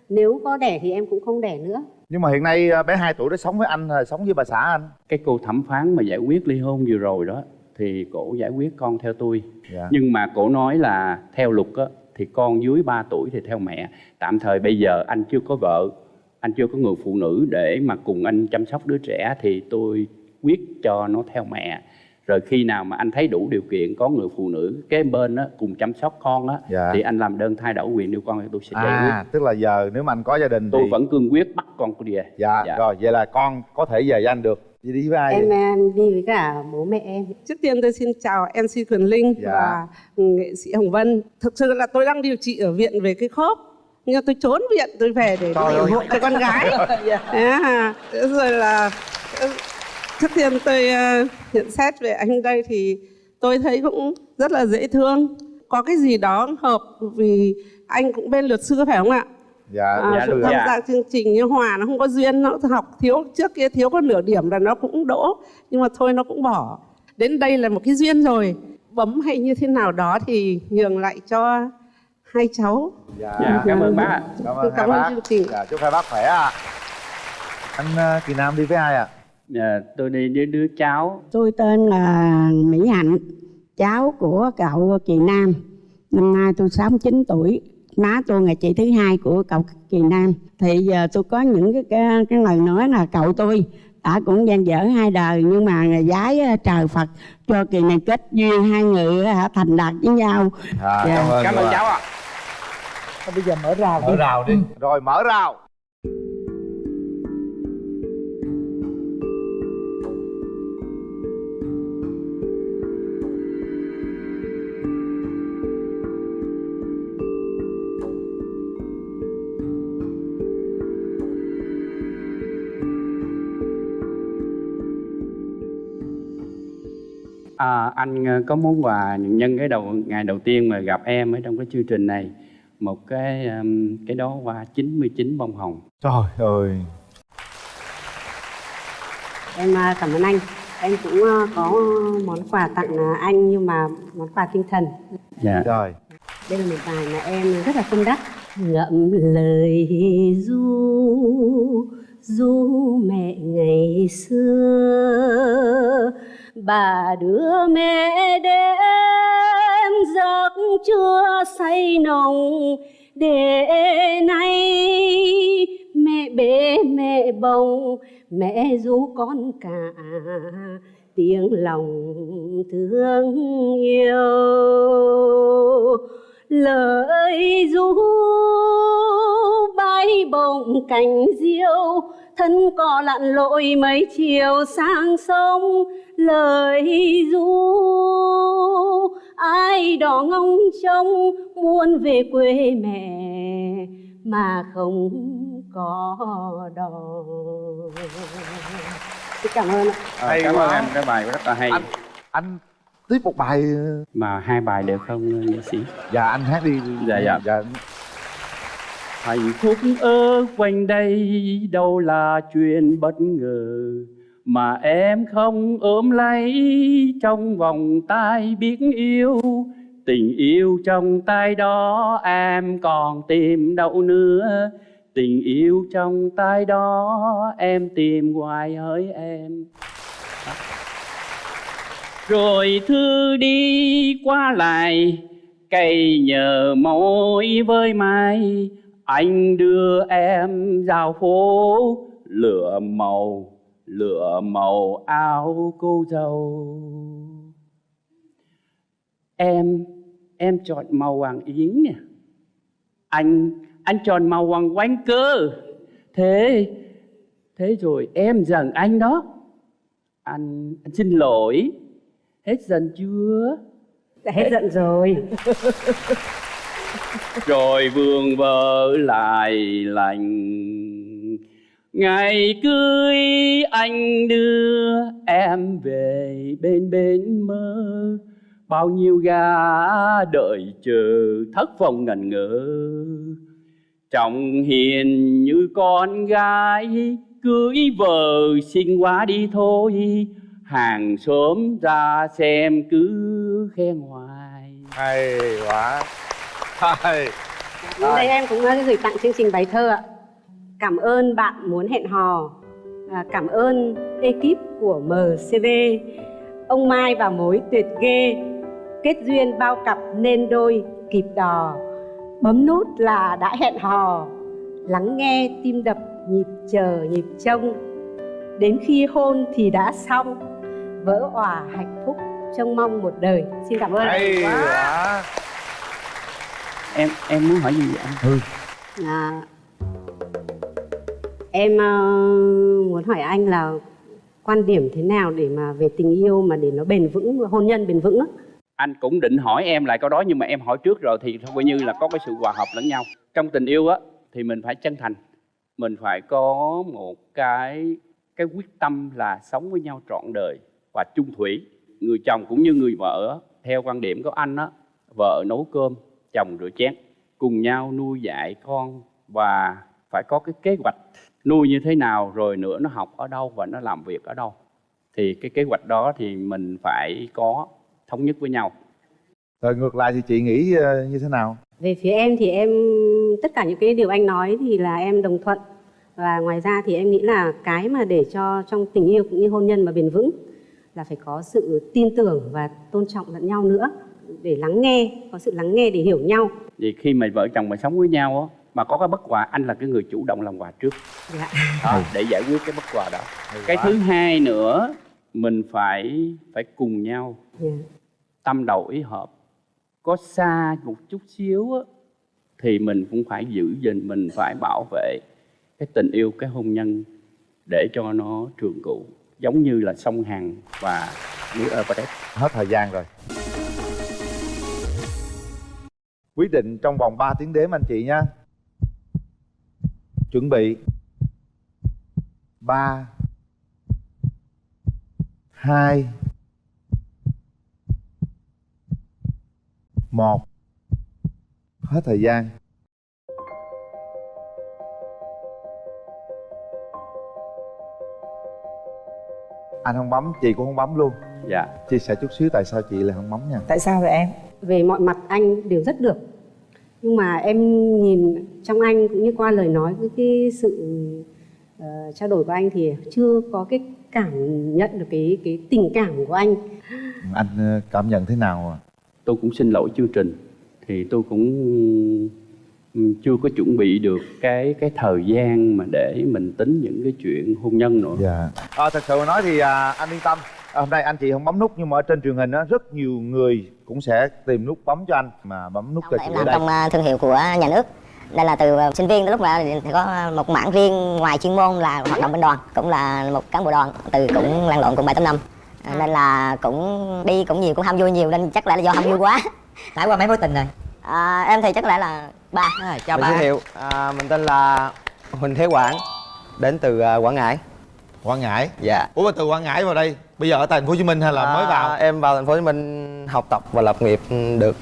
nếu có đẻ thì em cũng không đẻ nữa. Nhưng mà hiện nay bé 2 tuổi đó sống với anh hay sống với bà xã anh? Cái cô thẩm phán mà giải quyết ly hôn vừa rồi đó thì cổ giải quyết con theo tôi. Nhưng mà cổ nói là theo luật á, thì con dưới 3 tuổi thì theo mẹ. Tạm thời bây giờ anh chưa có vợ, anh chưa có người phụ nữ để mà cùng anh chăm sóc đứa trẻ, thì tôi quyết cho nó theo mẹ. Rồi khi nào mà anh thấy đủ điều kiện có người phụ nữ kế bên á, cùng chăm sóc con á, thì anh làm đơn thay đổi quyền nuôi con thì tôi sẽ giải quyết. Tức là giờ nếu mà anh có gia đình tôi thì vẫn cương quyết bắt con tôi về. Rồi vậy là con có thể về với anh được. Đi với ai? Em đi với cả bố mẹ em. Trước tiên tôi xin chào MC Quyền Linh và nghệ sĩ Hồng Vân. Thực sự là tôi đang điều trị ở viện về cái khớp, nhưng tôi trốn viện tôi về để ủng hộ cho con gái. Rồi là trước tiên tôi nhận xét về anh đây thì tôi thấy cũng rất là dễ thương, có cái gì đó hợp, vì anh cũng bên luật sư phải không ạ? Tham gia chương trình như Hòa nó không có duyên, nó học thiếu, trước kia thiếu có nửa điểm là nó cũng đỗ, nhưng mà thôi nó cũng bỏ. Đến đây là một cái duyên rồi, bấm hay như thế nào đó thì nhường lại cho hai cháu. Cảm ơn bác. Cảm ơn chương trình. Chúc hai bác khỏe ạ. Anh Kỳ Nam đi với ai ạ? Tôi đi với đứa cháu. Tôi tên là Mỹ Hạnh, cháu của cậu Kỳ Nam. Năm nay tôi 69 tuổi. Má tôi là chị thứ hai của cậu Kỳ Nam. Thì giờ tôi có những cái lời nói là cậu tôi đã cũng gian dở 2 đời, nhưng mà giái trời Phật cho kỳ này kết duyên, hai người thành đạt với nhau. Cảm ơn cháu ạ. Bây giờ mở rào đi. Mở rào đi. Rồi mở rào. Anh có món quà nhân cái ngày đầu tiên mà gặp em ở trong cái chương trình này, một cái đó hoa 99 bông hồng. Trời ơi. Em cảm ơn anh. Em cũng có món quà tặng anh, nhưng mà món quà tinh thần. Rồi. Đây là một bài mà em rất là tâm đắc. Ngậm lời ru mẹ ngày xưa, bà đưa mẹ đến em giấc chưa say nồng, để nay mẹ bế mẹ bồng, mẹ ru con cả tiếng lòng thương yêu. Lời ru bay bồng cành diêu, thân cỏ lặn lội mấy chiều sang sông. Lời ru ai đó ngóng trông, muốn về quê mẹ mà không có đò. Cảm ơn ạ. Cảm ơn em, cái bài rất là hay. Anh tiếp một bài mà hai bài được không nghệ sĩ? Dạ anh hát đi. Dạ. Hạnh phúc ở quanh đây đâu là chuyện bất ngờ, mà em không ôm lấy trong vòng tay biết yêu. Tình yêu trong tay đó em còn tìm đâu nữa, tình yêu trong tay đó em tìm hoài hỡi em. Rồi thư đi qua lại, cây nhờ môi với mai, anh đưa em vào phố lựa màu áo cô dâu. Em chọn màu hoàng yến nè, anh chọn màu hoàng oanh cơ. Thế rồi em giận anh đó. Anh xin lỗi. Hết giận chưa? Đã hết giận rồi. Rồi vương vỡ lại lành, ngày cưới anh đưa em về bên mơ. Bao nhiêu gã đợi chờ thất vọng ngần ngỡ, trông hiền như con gái cưới vợ xinh quá đi thôi. Hàng xóm ra xem cứ khen hoài. Hay quá. Hay. Đây em cũng gửi tặng chương trình bài thơ ạ. Cảm ơn bạn muốn hẹn hò, cảm ơn ekip của MCV, ông Mai và mối tuyệt ghê, kết duyên bao cặp nên đôi kịp đò. Bấm nút là đã hẹn hò, lắng nghe tim đập nhịp chờ nhịp trông. Đến khi hôn thì đã xong, vỡ òa hạnh phúc trông mong một đời. Xin cảm ơn. Hay quá. Em muốn hỏi gì vậy anh? Em muốn hỏi anh là quan điểm thế nào để mà về tình yêu mà để nó bền vững, hôn nhân bền vững á. Anh cũng định hỏi em lại câu đó nhưng mà em hỏi trước rồi thì coi như là có cái sự hòa hợp lẫn nhau. Trong tình yêu á thì mình phải chân thành, mình phải có một cái quyết tâm là sống với nhau trọn đời và chung thủy. Người chồng cũng như người vợ, theo quan điểm của anh á, vợ nấu cơm, chồng rửa chén, cùng nhau nuôi dạy con và phải có cái kế hoạch nuôi như thế nào, rồi nữa nó học ở đâu và nó làm việc ở đâu. Thì cái kế hoạch đó thì mình phải có thống nhất với nhau. Rồi ngược lại thì chị nghĩ như thế nào? Về phía em thì em tất cả những cái điều anh nói thì là em đồng thuận. Và ngoài ra thì em nghĩ là cái mà để cho trong tình yêu cũng như hôn nhân mà bền vững là phải có sự tin tưởng và tôn trọng lẫn nhau nữa, để lắng nghe, có sự lắng nghe để hiểu nhau. Vì khi mà vợ chồng mà sống với nhau á, mà có cái bất hòa, anh là cái người chủ động làm hòa trước. Dạ. Để giải quyết cái bất hòa đó. Cái thứ hai nữa, mình phải cùng nhau, tâm đầu ý hợp. Có xa một chút xíu á, thì mình cũng phải giữ gìn, mình phải bảo vệ cái tình yêu, cái hôn nhân để cho nó trường cửu, giống như là sông Hằng và núi Everest. Hết thời gian rồi. Quyết định trong vòng 3 tiếng đếm anh chị nha. Chuẩn bị. 3 2 1. Hết thời gian. Anh không bấm, chị cũng không bấm luôn. Dạ. Chia sẻ chút xíu tại sao chị lại không bấm nha. Tại sao vậy em? Về mọi mặt anh đều rất được, nhưng mà em nhìn trong anh cũng như qua lời nói với cái sự trao đổi của anh thì chưa có cái cảm nhận được cái tình cảm của anh. Anh cảm nhận thế nào? tôi cũng xin lỗi chương trình, thì tôi cũng chưa có chuẩn bị được cái thời gian mà để mình tính những cái chuyện hôn nhân nữa. Thật sự mà nói thì anh yên tâm, hôm nay anh chị không bấm nút, nhưng mà ở trên truyền hình á rất nhiều người cũng sẽ tìm nút bấm cho anh, mà bấm nút cho chị ở đây. Trong thương hiệu của nhà nước, đây là từ sinh viên tới lúc mà thì có một mảng riêng ngoài chuyên môn là hoạt động bên đoàn, cũng là một cán bộ đoàn, từ cũng lăn lộn cùng 7-8 năm, nên là cũng đi cũng nhiều, cũng ham vui nhiều, nên chắc là do ham vui quá. Trải qua mấy mối tình rồi? Em thì chắc là 3. Chào Mình ba. giới thiệu, mình tên là Huỳnh Thế Quảng, đến từ Quảng Ngãi. Quảng Ngãi? Dạ. Ủa, từ Quảng Ngãi vào đây bây giờ ở thành phố Hồ Chí Minh hay là mới vào? Em vào thành phố Hồ Chí Minh học tập và lập nghiệp được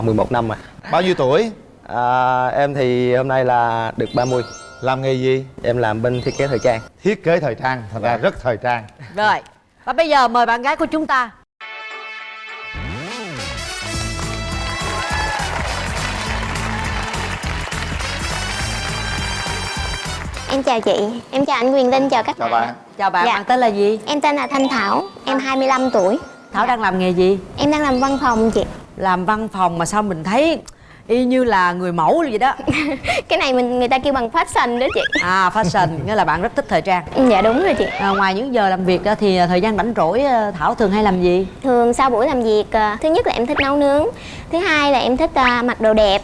11 năm rồi. Bao nhiêu tuổi? Em thì hôm nay là được 30. Làm nghề gì? Em làm bên thiết kế thời trang. Thiết kế thời trang, thật ra rất thời trang. Rồi, và bây giờ mời bạn gái của chúng ta. Em chào chị, em chào anh Quyền Linh, chào các bạn. Chào bạn, Dạ. bạn tên là gì? Em tên là Thanh Thảo, em 25 tuổi. Thảo đang làm nghề gì? Em đang làm văn phòng chị. Làm văn phòng mà sao mình thấy y như là người mẫu vậy đó. Cái này người ta kêu bằng fashion đó chị. Fashion, nghĩa là bạn rất thích thời trang. Dạ đúng rồi chị. Ngoài những giờ làm việc đó thì thời gian rảnh rỗi Thảo thường hay làm gì? Thường sau buổi làm việc, thứ nhất là em thích nấu nướng, thứ hai là em thích mặc đồ đẹp,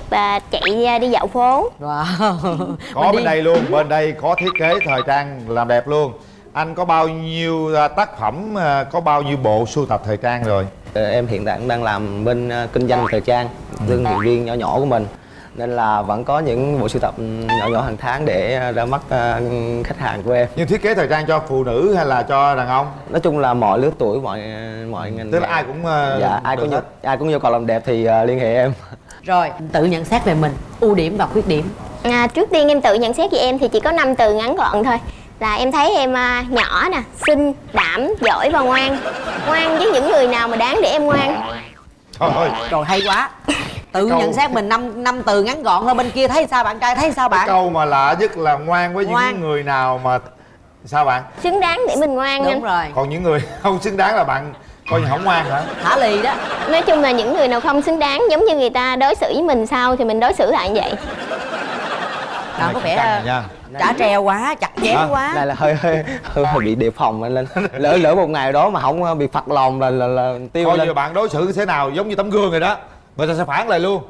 chạy đi dạo phố. Wow. Có bên đây luôn, bên đây có thiết kế thời trang làm đẹp luôn. Anh có bao nhiêu tác phẩm, có bao nhiêu bộ sưu tập thời trang rồi? Em hiện tại cũng đang làm bên kinh doanh thời trang, thương hiệu riêng nhỏ nhỏ của mình, nên là vẫn có những bộ sưu tập nhỏ nhỏ hàng tháng để ra mắt khách hàng của em. Nhưng thiết kế thời trang cho phụ nữ hay là cho đàn ông? Nói chung là mọi lứa tuổi, mọi ngành. Tức là ai cũng dạ, ai cũng nhu cầu làm đẹp thì liên hệ em. Rồi, tự nhận xét về mình, ưu điểm và khuyết điểm. Trước tiên em tự nhận xét về em thì chỉ có 5 từ ngắn gọn thôi. Là em thấy em nhỏ nè, xinh, đảm, giỏi và ngoan. Ngoan với những người nào mà đáng để em ngoan. Rồi hay quá. Tự nhận xét mình 5 từ ngắn gọn thôi. Bên kia thấy sao, bạn trai thấy sao bạn? Cái câu mà lạ nhất là ngoan với những người nào mà sao bạn? Xứng đáng để mình ngoan. Đúng rồi. Còn những người không xứng đáng là bạn coi như không ngoan hả? Thả lì đó. Nói chung là những người nào không xứng đáng, giống như người ta đối xử với mình sao thì mình đối xử lại như vậy. Có vẻ trả treo quá, chặt chém quá. Này là hơi bị đề phòng anh lên. Lỡ một ngày đó mà không bị phật lòng là tiêu coi lên. như bạn đối xử thế nào giống như tấm gương rồi đó, người ta sẽ phản lại luôn.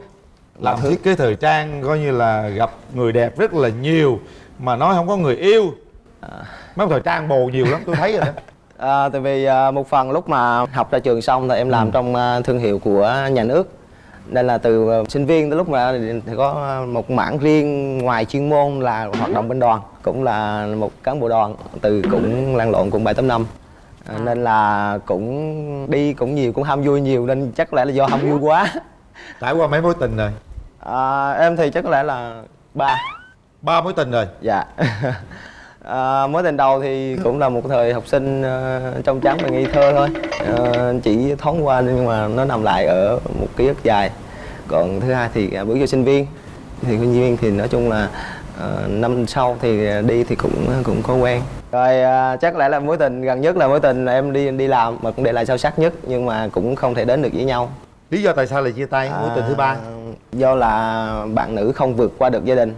Làm thiết kế thời trang coi như là gặp người đẹp rất là nhiều, mà nói không có người yêu. Mấy thời trang bồ nhiều lắm, tôi thấy rồi đó. Tại vì một phần lúc mà học ra trường xong thì em làm trong thương hiệu của nhà nước, nên là từ sinh viên tới lúc mà thì có một mảng riêng ngoài chuyên môn là hoạt động bên đoàn, cũng là một cán bộ đoàn, từ cũng lăn lộn cũng 7-8 năm, nên là cũng đi cũng nhiều, cũng ham vui nhiều, nên chắc lẽ là do ham vui quá. Trải qua mấy mối tình rồi? Em thì chắc có lẽ là 3 mối tình rồi. Dạ. Mối tình đầu thì cũng là một thời học sinh trong trắng và ngây thơ thôi, chỉ thoáng qua nhưng mà nó nằm lại ở một ký ức dài. Còn thứ hai thì bước vô sinh viên thì nói chung là năm sau thì đi thì cũng có quen rồi. Chắc lẽ là mối tình gần nhất là mối tình là em đi làm mà cũng để lại sâu sắc nhất, nhưng mà cũng không thể đến được với nhau. Lý do tại sao lại chia tay? Mối tình thứ 3 do là bạn nữ không vượt qua được gia đình.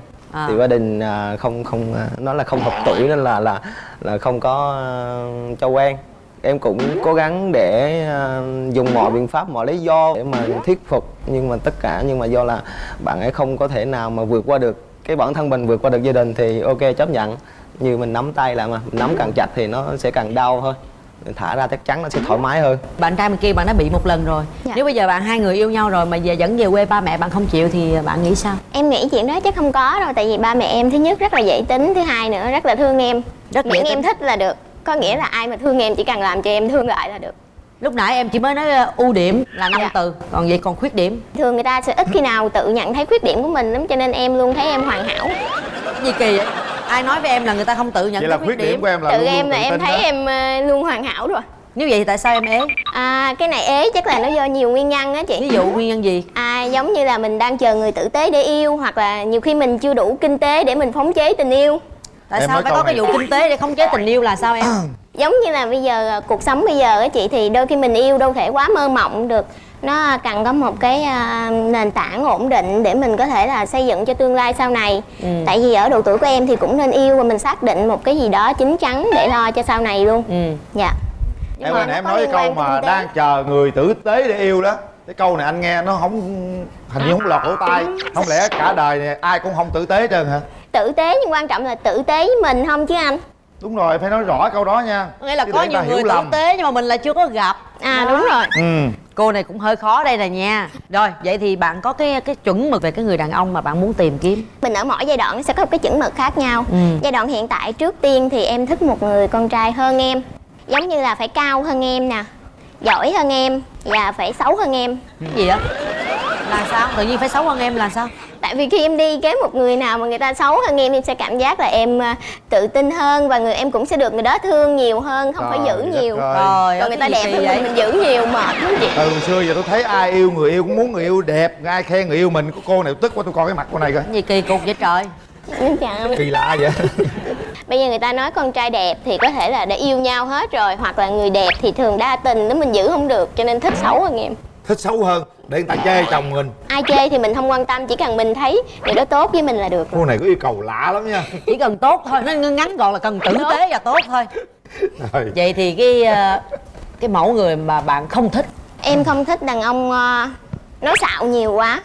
Thì gia đình không nói là không hợp tuổi, nên là không có cho quen. Em cũng cố gắng để dùng mọi biện pháp, mọi lý do để mà thuyết phục, nhưng mà do là bạn ấy không có thể nào mà vượt qua được cái bản thân mình, vượt qua được gia đình thì ok chấp nhận. Như mình nắm tay lại mà, mình nắm càng chặt thì nó sẽ càng đau thôi, mình thả ra chắc chắn nó sẽ thoải mái hơn. Bạn trai bên kia bạn đã bị một lần rồi. Nếu bây giờ bạn hai người yêu nhau rồi mà giờ dẫn về quê ba mẹ bạn không chịu thì bạn nghĩ sao? Em nghĩ chuyện đó chắc không có đâu, tại vì ba mẹ em thứ nhất rất là dễ tính, thứ hai nữa rất là thương em, miễn em thích là được. Có nghĩa là ai mà thương em chỉ cần làm cho em thương lại là được. Lúc nãy em chỉ mới nói ưu điểm là 5 từ, còn vậy còn khuyết điểm? Thường người ta sẽ ít khi nào tự nhận thấy khuyết điểm của mình lắm, cho nên em luôn thấy em hoàn hảo. Gì kỳ vậy? Ai nói với em là người ta không tự nhận thấy khuyết điểm của em là tự em là em thấy em luôn hoàn hảo rồi. Nếu vậy thì tại sao em ế? Cái này ế chắc là nó do nhiều nguyên nhân á chị. Ví dụ nguyên nhân gì? Giống như là mình đang chờ người tử tế để yêu, hoặc là nhiều khi mình chưa đủ kinh tế để mình phóng chế tình yêu. Tại sao phải có cái vụ kinh tế để khống chế tình yêu là sao em? Giống như là bây giờ cuộc sống bây giờ á chị, thì đôi khi mình yêu đâu thể quá mơ mộng được. nó cần có một cái nền tảng ổn định để mình có thể là xây dựng cho tương lai sau này. Tại vì ở độ tuổi của em thì cũng nên yêu và mình xác định một cái gì đó chín chắn để lo cho sau này luôn. Dạ. Em ơi, em nói cái câu mà đang chờ người tử tế để yêu đó, cái câu này anh nghe nó không, hình như không lọt lỗ tai. Không lẽ cả đời này ai cũng không tử tế hết trơn hả? Tử tế nhưng quan trọng là tử tế với mình không chứ anh. Đúng rồi, phải nói rõ câu đó nha. Nghĩa là có nhiều người tử tế nhưng mà mình lại chưa có gặp. Đúng rồi. Cô này cũng hơi khó đây nè nha. Rồi, vậy thì bạn có cái chuẩn mực về cái người đàn ông mà bạn muốn tìm kiếm? Mình ở mỗi giai đoạn nó sẽ có một cái chuẩn mực khác nhau. Giai đoạn hiện tại trước tiên thì em thích một người con trai hơn em. Giống như là phải cao hơn em nè, giỏi hơn em và phải xấu hơn em. Cái gì đó? Là sao? Tự nhiên phải xấu hơn em là sao? Tại vì khi em đi với một người nào mà người ta xấu hơn em sẽ cảm giác là em tự tin hơn và em cũng sẽ được người đó thương nhiều hơn, không phải giữ nhiều. Còn người ta đẹp hơn mình giữ nhiều mệt lắm chị. Hồi xưa giờ tôi thấy ai yêu người yêu cũng muốn người yêu đẹp, ai khen người yêu mình. Cô này tức quá, tôi coi cái mặt cô này coi. Gì kỳ cục vậy trời. Kỳ lạ vậy. Bây giờ người ta nói con trai đẹp thì có thể là đã yêu nhau hết rồi, hoặc là người đẹp thì thường đa tình nếu mình giữ không được, cho nên thích xấu hơn em. Thích xấu hơn để người ta chê chồng mình. Ai chê thì mình không quan tâm, chỉ cần mình thấy người đó tốt với mình là được. Cô này có yêu cầu lạ lắm nha. Chỉ cần tốt thôi, nó ngắn gọn là cần tử tế và tốt thôi. Rồi. Vậy thì cái mẫu người mà bạn không thích? Em không thích đàn ông nói xạo nhiều quá.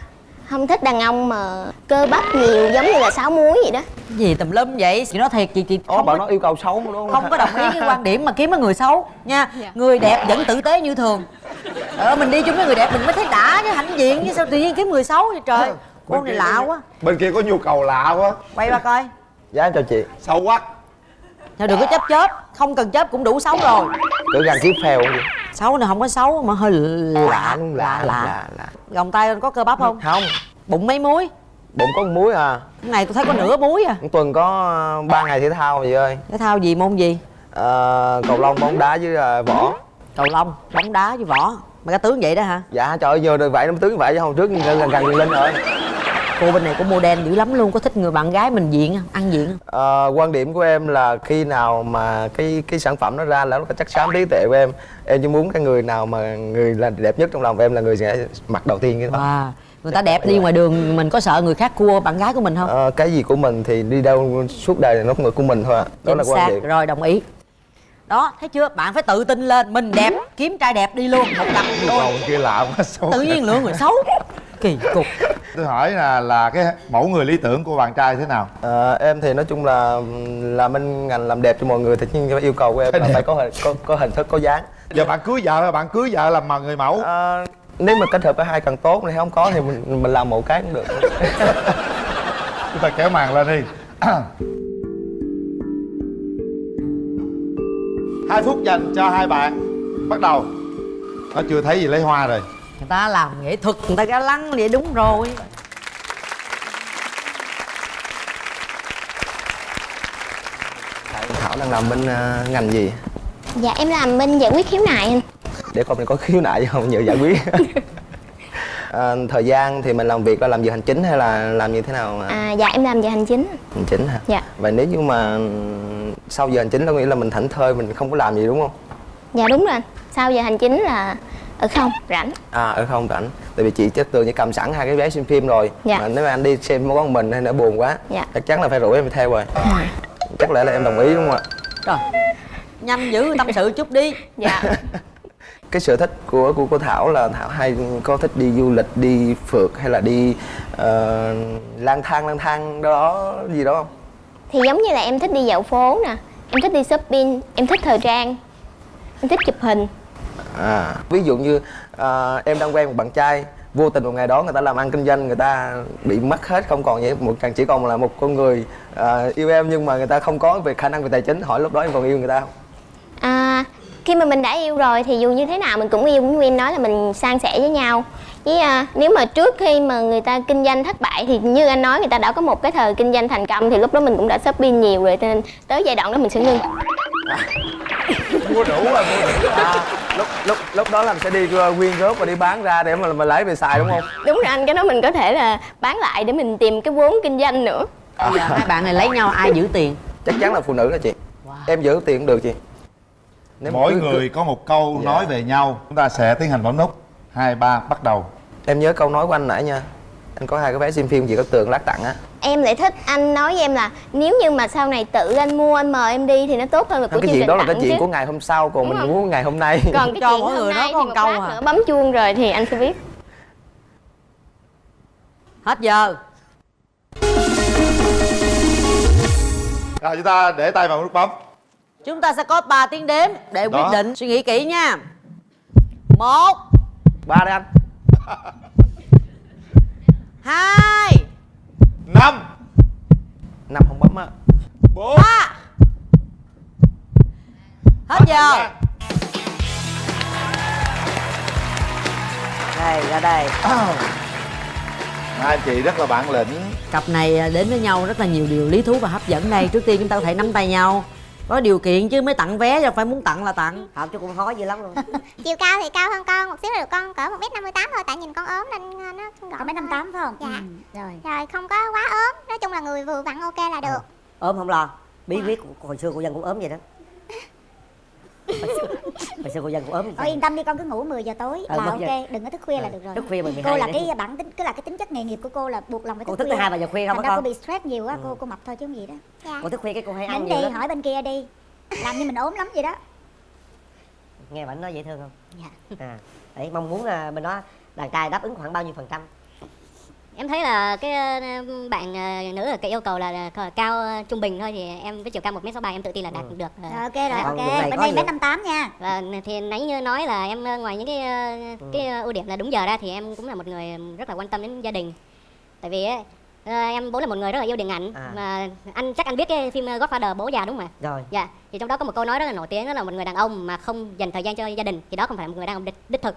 Không thích đàn ông mà cơ bắp nhiều giống như là sáo muối vậy đó. Cái gì tùm lum vậy? Chị nói thiệt, chị không bạn có, nói yêu cầu xấu đúng không? Không có đồng ý cái quan điểm mà kiếm cái người xấu nha. Người đẹp vẫn tử tế như thường. Mình đi chung với người đẹp mình mới thấy đã chứ, hãnh diện chứ sao tự nhiên kiếm người xấu vậy trời. Cô này lạ quá. Bên kia có nhu cầu lạ quá. Quay ba coi. Dạ em chào chị. Xấu quá. Thôi đừng có chớp, không cần chớp cũng đủ xấu rồi. Cỡ gần tiếp theo không? Xấu này không có xấu mà hơi lạ. Gồng tay có cơ bắp không? Không. Bụng mấy múi? Bụng có 1 múi à. Cái này tôi thấy có nửa múi à. Một tuần có 3 ngày thể thao chị ơi. Thể thao gì, môn gì? Cầu lông, bóng đá với võ. Cầu lông, bóng đá với võ. Mà cái tướng vậy đó hả? Dạ trời ơi, giờ rồi vậy nó tướng vậy chứ không trước gần lên rồi. Cô bên này có model dữ lắm luôn, có thích người bạn gái mình diện không? Ăn diện không? Quan điểm của em là khi nào mà cái sản phẩm nó ra là nó có chắc chắn trí tuệ của em chỉ muốn cái người nào mà người là đẹp nhất trong lòng em là người sẽ mặc đầu tiên cái đó. Người ta đẹp đi ngoài đường mình có sợ người khác cua bạn gái của mình không? Cái gì của mình thì đi đâu suốt đời là nó người của mình thôi à. Đó là quan điểm. Rồi, đồng ý. Đó, thấy chưa? Bạn phải tự tin lên, mình đẹp, kiếm trai đẹp đi luôn, một cặp đôi. Kia lạ quá. Tự nhiên lựa người xấu. Kỳ cục. Tôi hỏi là cái mẫu người lý tưởng của bạn trai thế nào? Em thì nói chung là làm bên ngành làm đẹp cho mọi người thì nhưng yêu cầu của em là phải có hình thức, có dáng. Giờ bạn cưới vợ làm mà người mẫu. Nếu mà kết hợp cả hai càng tốt, nếu không có thì mình làm một cái cũng được. Chúng ta kéo màn lên đi. 2 phút dành cho hai bạn. Bắt đầu. Nó chưa thấy gì lấy hoa rồi. Người ta làm nghệ thuật, người ta ga lăng vậy đúng rồi. Thảo đang làm bên ngành gì? Dạ em làm bên giải quyết khiếu nại anh. Để coi mình có khiếu nại không, nhờ giải quyết. Thời gian thì mình làm việc là làm giờ hành chính hay là làm như thế nào? Dạ em làm giờ hành chính. Hành chính hả? Dạ. Vậy nếu như mà sau giờ hành chính có nghĩa là mình thảnh thơi, mình không có làm gì đúng không? Dạ đúng rồi. Sau giờ hành chính là ở không rảnh. Ở không rảnh. Tại vì chị chắc tường chỉ cầm sẵn 2 cái vé xem phim rồi. Dạ. Mà nếu mà anh đi xem món mình hay nó buồn quá, dạ, chắc chắn là phải rủ em theo rồi. Chắc lẽ là em đồng ý đúng không ạ? Rồi, nhanh dữ, tâm sự chút đi. Dạ. Cái sở thích của Thảo là Thảo hay có thích đi du lịch, đi phượt hay là đi lang thang đó gì đó không? Thì giống như là em thích đi dạo phố nè, em thích đi shopping, em thích thời trang, em thích chụp hình. Ví dụ như em đang quen một bạn trai, vô tình một ngày đó người ta làm ăn kinh doanh, người ta bị mất hết, không còn vậy, chỉ còn là một con người yêu em nhưng mà người ta không có về khả năng về tài chính, hỏi lúc đó em còn yêu người ta không? Khi mà mình đã yêu rồi thì dù như thế nào mình cũng yêu, cũng như em nói là mình san sẻ với nhau. Với nếu mà trước khi mà người ta kinh doanh thất bại thì như anh nói, người ta đã có một cái thời kinh doanh thành công thì lúc đó mình cũng đã shopping nhiều rồi, nên tới giai đoạn đó mình sẽ ngưng. Mua đủ rồi, lúc đó là mình sẽ đi quyên góp và đi bán ra để mà lấy về xài đúng không? Đúng rồi anh, cái đó mình có thể là bán lại để mình tìm cái vốn kinh doanh nữa. Hai bạn này lấy nhau ai giữ tiền? Chắc chắn là phụ nữ đó chị. Em giữ tiền cũng được chị. Mỗi người có một câu nói về nhau, chúng ta sẽ tiến hành bấm nút. 2, 3 bắt đầu. Em nhớ câu nói của anh nãy nha. Anh có 2 cái vé xem phim Chị Cát Tường lát tặng á. Em lại thích anh nói với em là nếu như mà sau này tự anh mua, anh mời em đi thì nó tốt hơn là của Cái chương chuyện trình đó là tặng cái chuyện chứ. của ngày hôm sau, còn Đúng mình không? muốn ngày hôm nay. Còn cái Cho chuyện mỗi hôm người nó nay có thì một một câu lát à. nữa bấm chuông rồi thì anh sẽ biết. Hết giờ. Rồi chúng ta để tay vào nút bấm. Chúng ta sẽ có 3 tiếng đếm để Đó. quyết định. Suy nghĩ kỹ nha. 1, 3 đây anh. 2, 5 5 không bấm á. 4 3. Hết giờ. Đây, ra đây. Hai anh chị rất là bản lĩnh. Cặp này đến với nhau rất là nhiều điều lý thú và hấp dẫn đây. Trước tiên chúng ta có thể nắm tay nhau. Có điều kiện chứ mới tặng vé, chứ phải muốn tặng là tặng. Hợp cho con khó dữ lắm luôn. Chiều cao thì cao hơn con một xíu là được, con cỡ 1m58 thôi, tại nhìn con ốm nên nó gọn. 1m58 phải không? Dạ. Rồi. Rồi không có quá ốm, nói chung là người vừa vặn ok là được. Ốm không lo. Bí quyết hồi xưa cô Dân cũng ốm vậy đó. Hồi xưa cô Dân cũng ốm. Thôi yên tâm đi, con cứ ngủ 10 giờ tối là ok, đừng có thức khuya là được rồi. Thức khuya 12 Cô là đấy. cái bản tính, cứ là cái tính chất nghề nghiệp của cô là buộc lòng phải Cô thức thức tới 2-3 giờ khuya không Thành hả ra con? cô bị stress nhiều quá, cô mập thôi chứ không gì đó. Dạ. Cô thức khuya cái cô hay ăn Nín nhiều đi, lắm. hỏi bên kia đi. Làm như mình ốm lắm vậy đó. Nghe bạn nói dễ thương không? Dạ. À, đấy mong muốn bên đó đàn trai đáp ứng khoảng bao nhiêu %? Em thấy là cái bạn nữ là cái yêu cầu là cao trung bình thôi, thì em với chiều cao 1m63 em tự tin là đạt được. Rồi, ok rồi, Còn ok. vụ này Bên có đây nhiều. 1m58 nha. Và thì nãy như nói là em ngoài những cái ưu điểm là đúng giờ ra thì em cũng là một người rất là quan tâm đến gia đình. Tại vì em vốn là một người rất là yêu điện ảnh. Mà anh chắc anh biết cái phim Godfather Bố Già đúng không ạ? Rồi. Dạ. Thì trong đó có một câu nói rất là nổi tiếng, đó là một người đàn ông mà không dành thời gian cho gia đình thì đó không phải là một người đàn ông đích thực.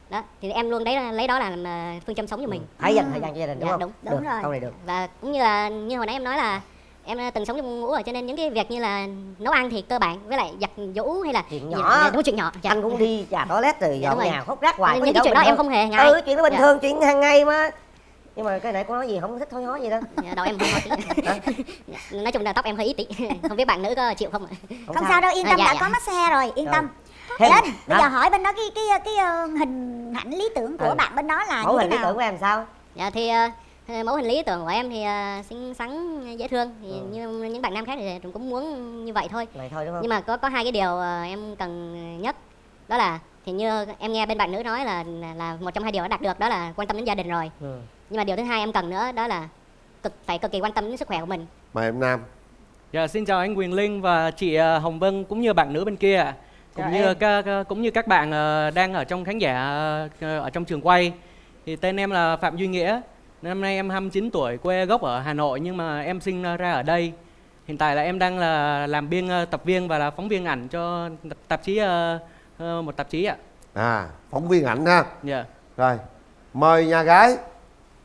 Đó, thì em luôn lấy đó làm phương châm sống cho mình. Phải dành thời gian cho gia đình đúng Dạ, không? đúng Được, rồi. câu này được. Và cũng như hồi nãy em nói là em từng sống trong ngũ rồi, cho nên những cái việc như là nấu ăn thì cơ bản, với lại giặt giũ hay là chuyện nhỏ. đúng chuyện nhỏ. Dạ. Anh cũng đi trà toilet rồi Dạ, dọn đúng rồi. nhà hốt rác hoài. Những cái chuyện đó em không hề ngại. Chuyện đó bình Dạ. thường, chuyện hàng ngày mà. Nhưng mà cái này cô nói gì không thích thôi hói gì đâu. Đầu em không hói tí. Nói chung là tóc em hơi ít tí. Không biết bạn nữ có chịu không ạ? Không sao đâu, yên tâm, đã có massage rồi, yên tâm. Lên, bây giờ hỏi bên đó cái hình ảnh lý tưởng của bạn bên đó là mẫu như hình thế lý nào? tưởng của em sao? Dạ thì mẫu hình lý tưởng của em thì xinh xắn, dễ thương, thì như những bạn nam khác thì cũng muốn như vậy thôi. Vậy thôi đúng không? Nhưng mà có hai cái điều em cần nhất, đó là thì như em nghe bên bạn nữ nói là một trong hai điều đã đạt được, đó là quan tâm đến gia đình rồi. Nhưng mà điều thứ hai em cần nữa đó là phải cực kỳ quan tâm đến sức khỏe của mình. Mời em Nam. Dạ, xin chào anh Quyền Linh và chị Hồng Vân cũng như bạn nữ bên kia, cũng như các bạn đang ở trong khán giả ở trong trường quay. Thì tên em là Phạm Duy Nghĩa. Năm nay em 29 tuổi, quê gốc ở Hà Nội nhưng mà em sinh ra ở đây. Hiện tại là em đang làm biên tập viên và là phóng viên ảnh cho tạp chí một tạp chí ạ. Phóng viên ảnh ha. Dạ. Rồi, mời nhà gái.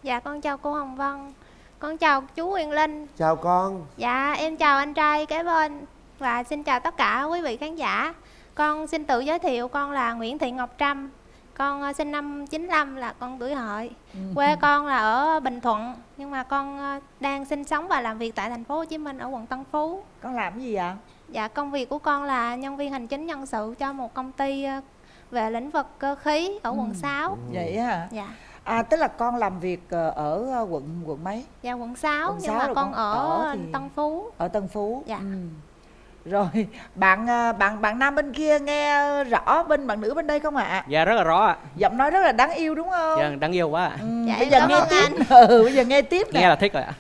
Dạ con chào cô Hồng Vân. Con chào chú Quyền Linh. Chào con. Dạ em chào anh trai kế bên. Và xin chào tất cả quý vị khán giả. Con xin tự giới thiệu, con là Nguyễn Thị Ngọc Trâm. Con sinh năm 95, là con tuổi Hợi. Quê con là ở Bình Thuận, nhưng mà con đang sinh sống và làm việc tại thành phố Hồ Chí Minh ở quận Tân Phú. Con làm gì ạ? Dạ công việc của con là nhân viên hành chính nhân sự cho một công ty về lĩnh vực cơ khí ở quận 6. Vậy hả? Dạ. Tức là con làm việc ở quận mấy? Dạ quận 6, nhưng 6 mà rồi con ở thì... Tân Phú. Ở Tân Phú. Dạ. Rồi, bạn nam bên kia nghe rõ bên bạn nữ bên đây không ạ? Dạ rất là rõ ạ. Giọng nói rất là đáng yêu đúng không? Dạ đáng yêu quá ạ. Dạ, bây giờ nghe tiếp. Bây giờ nghe tiếp nè. Nghe là thích rồi ạ.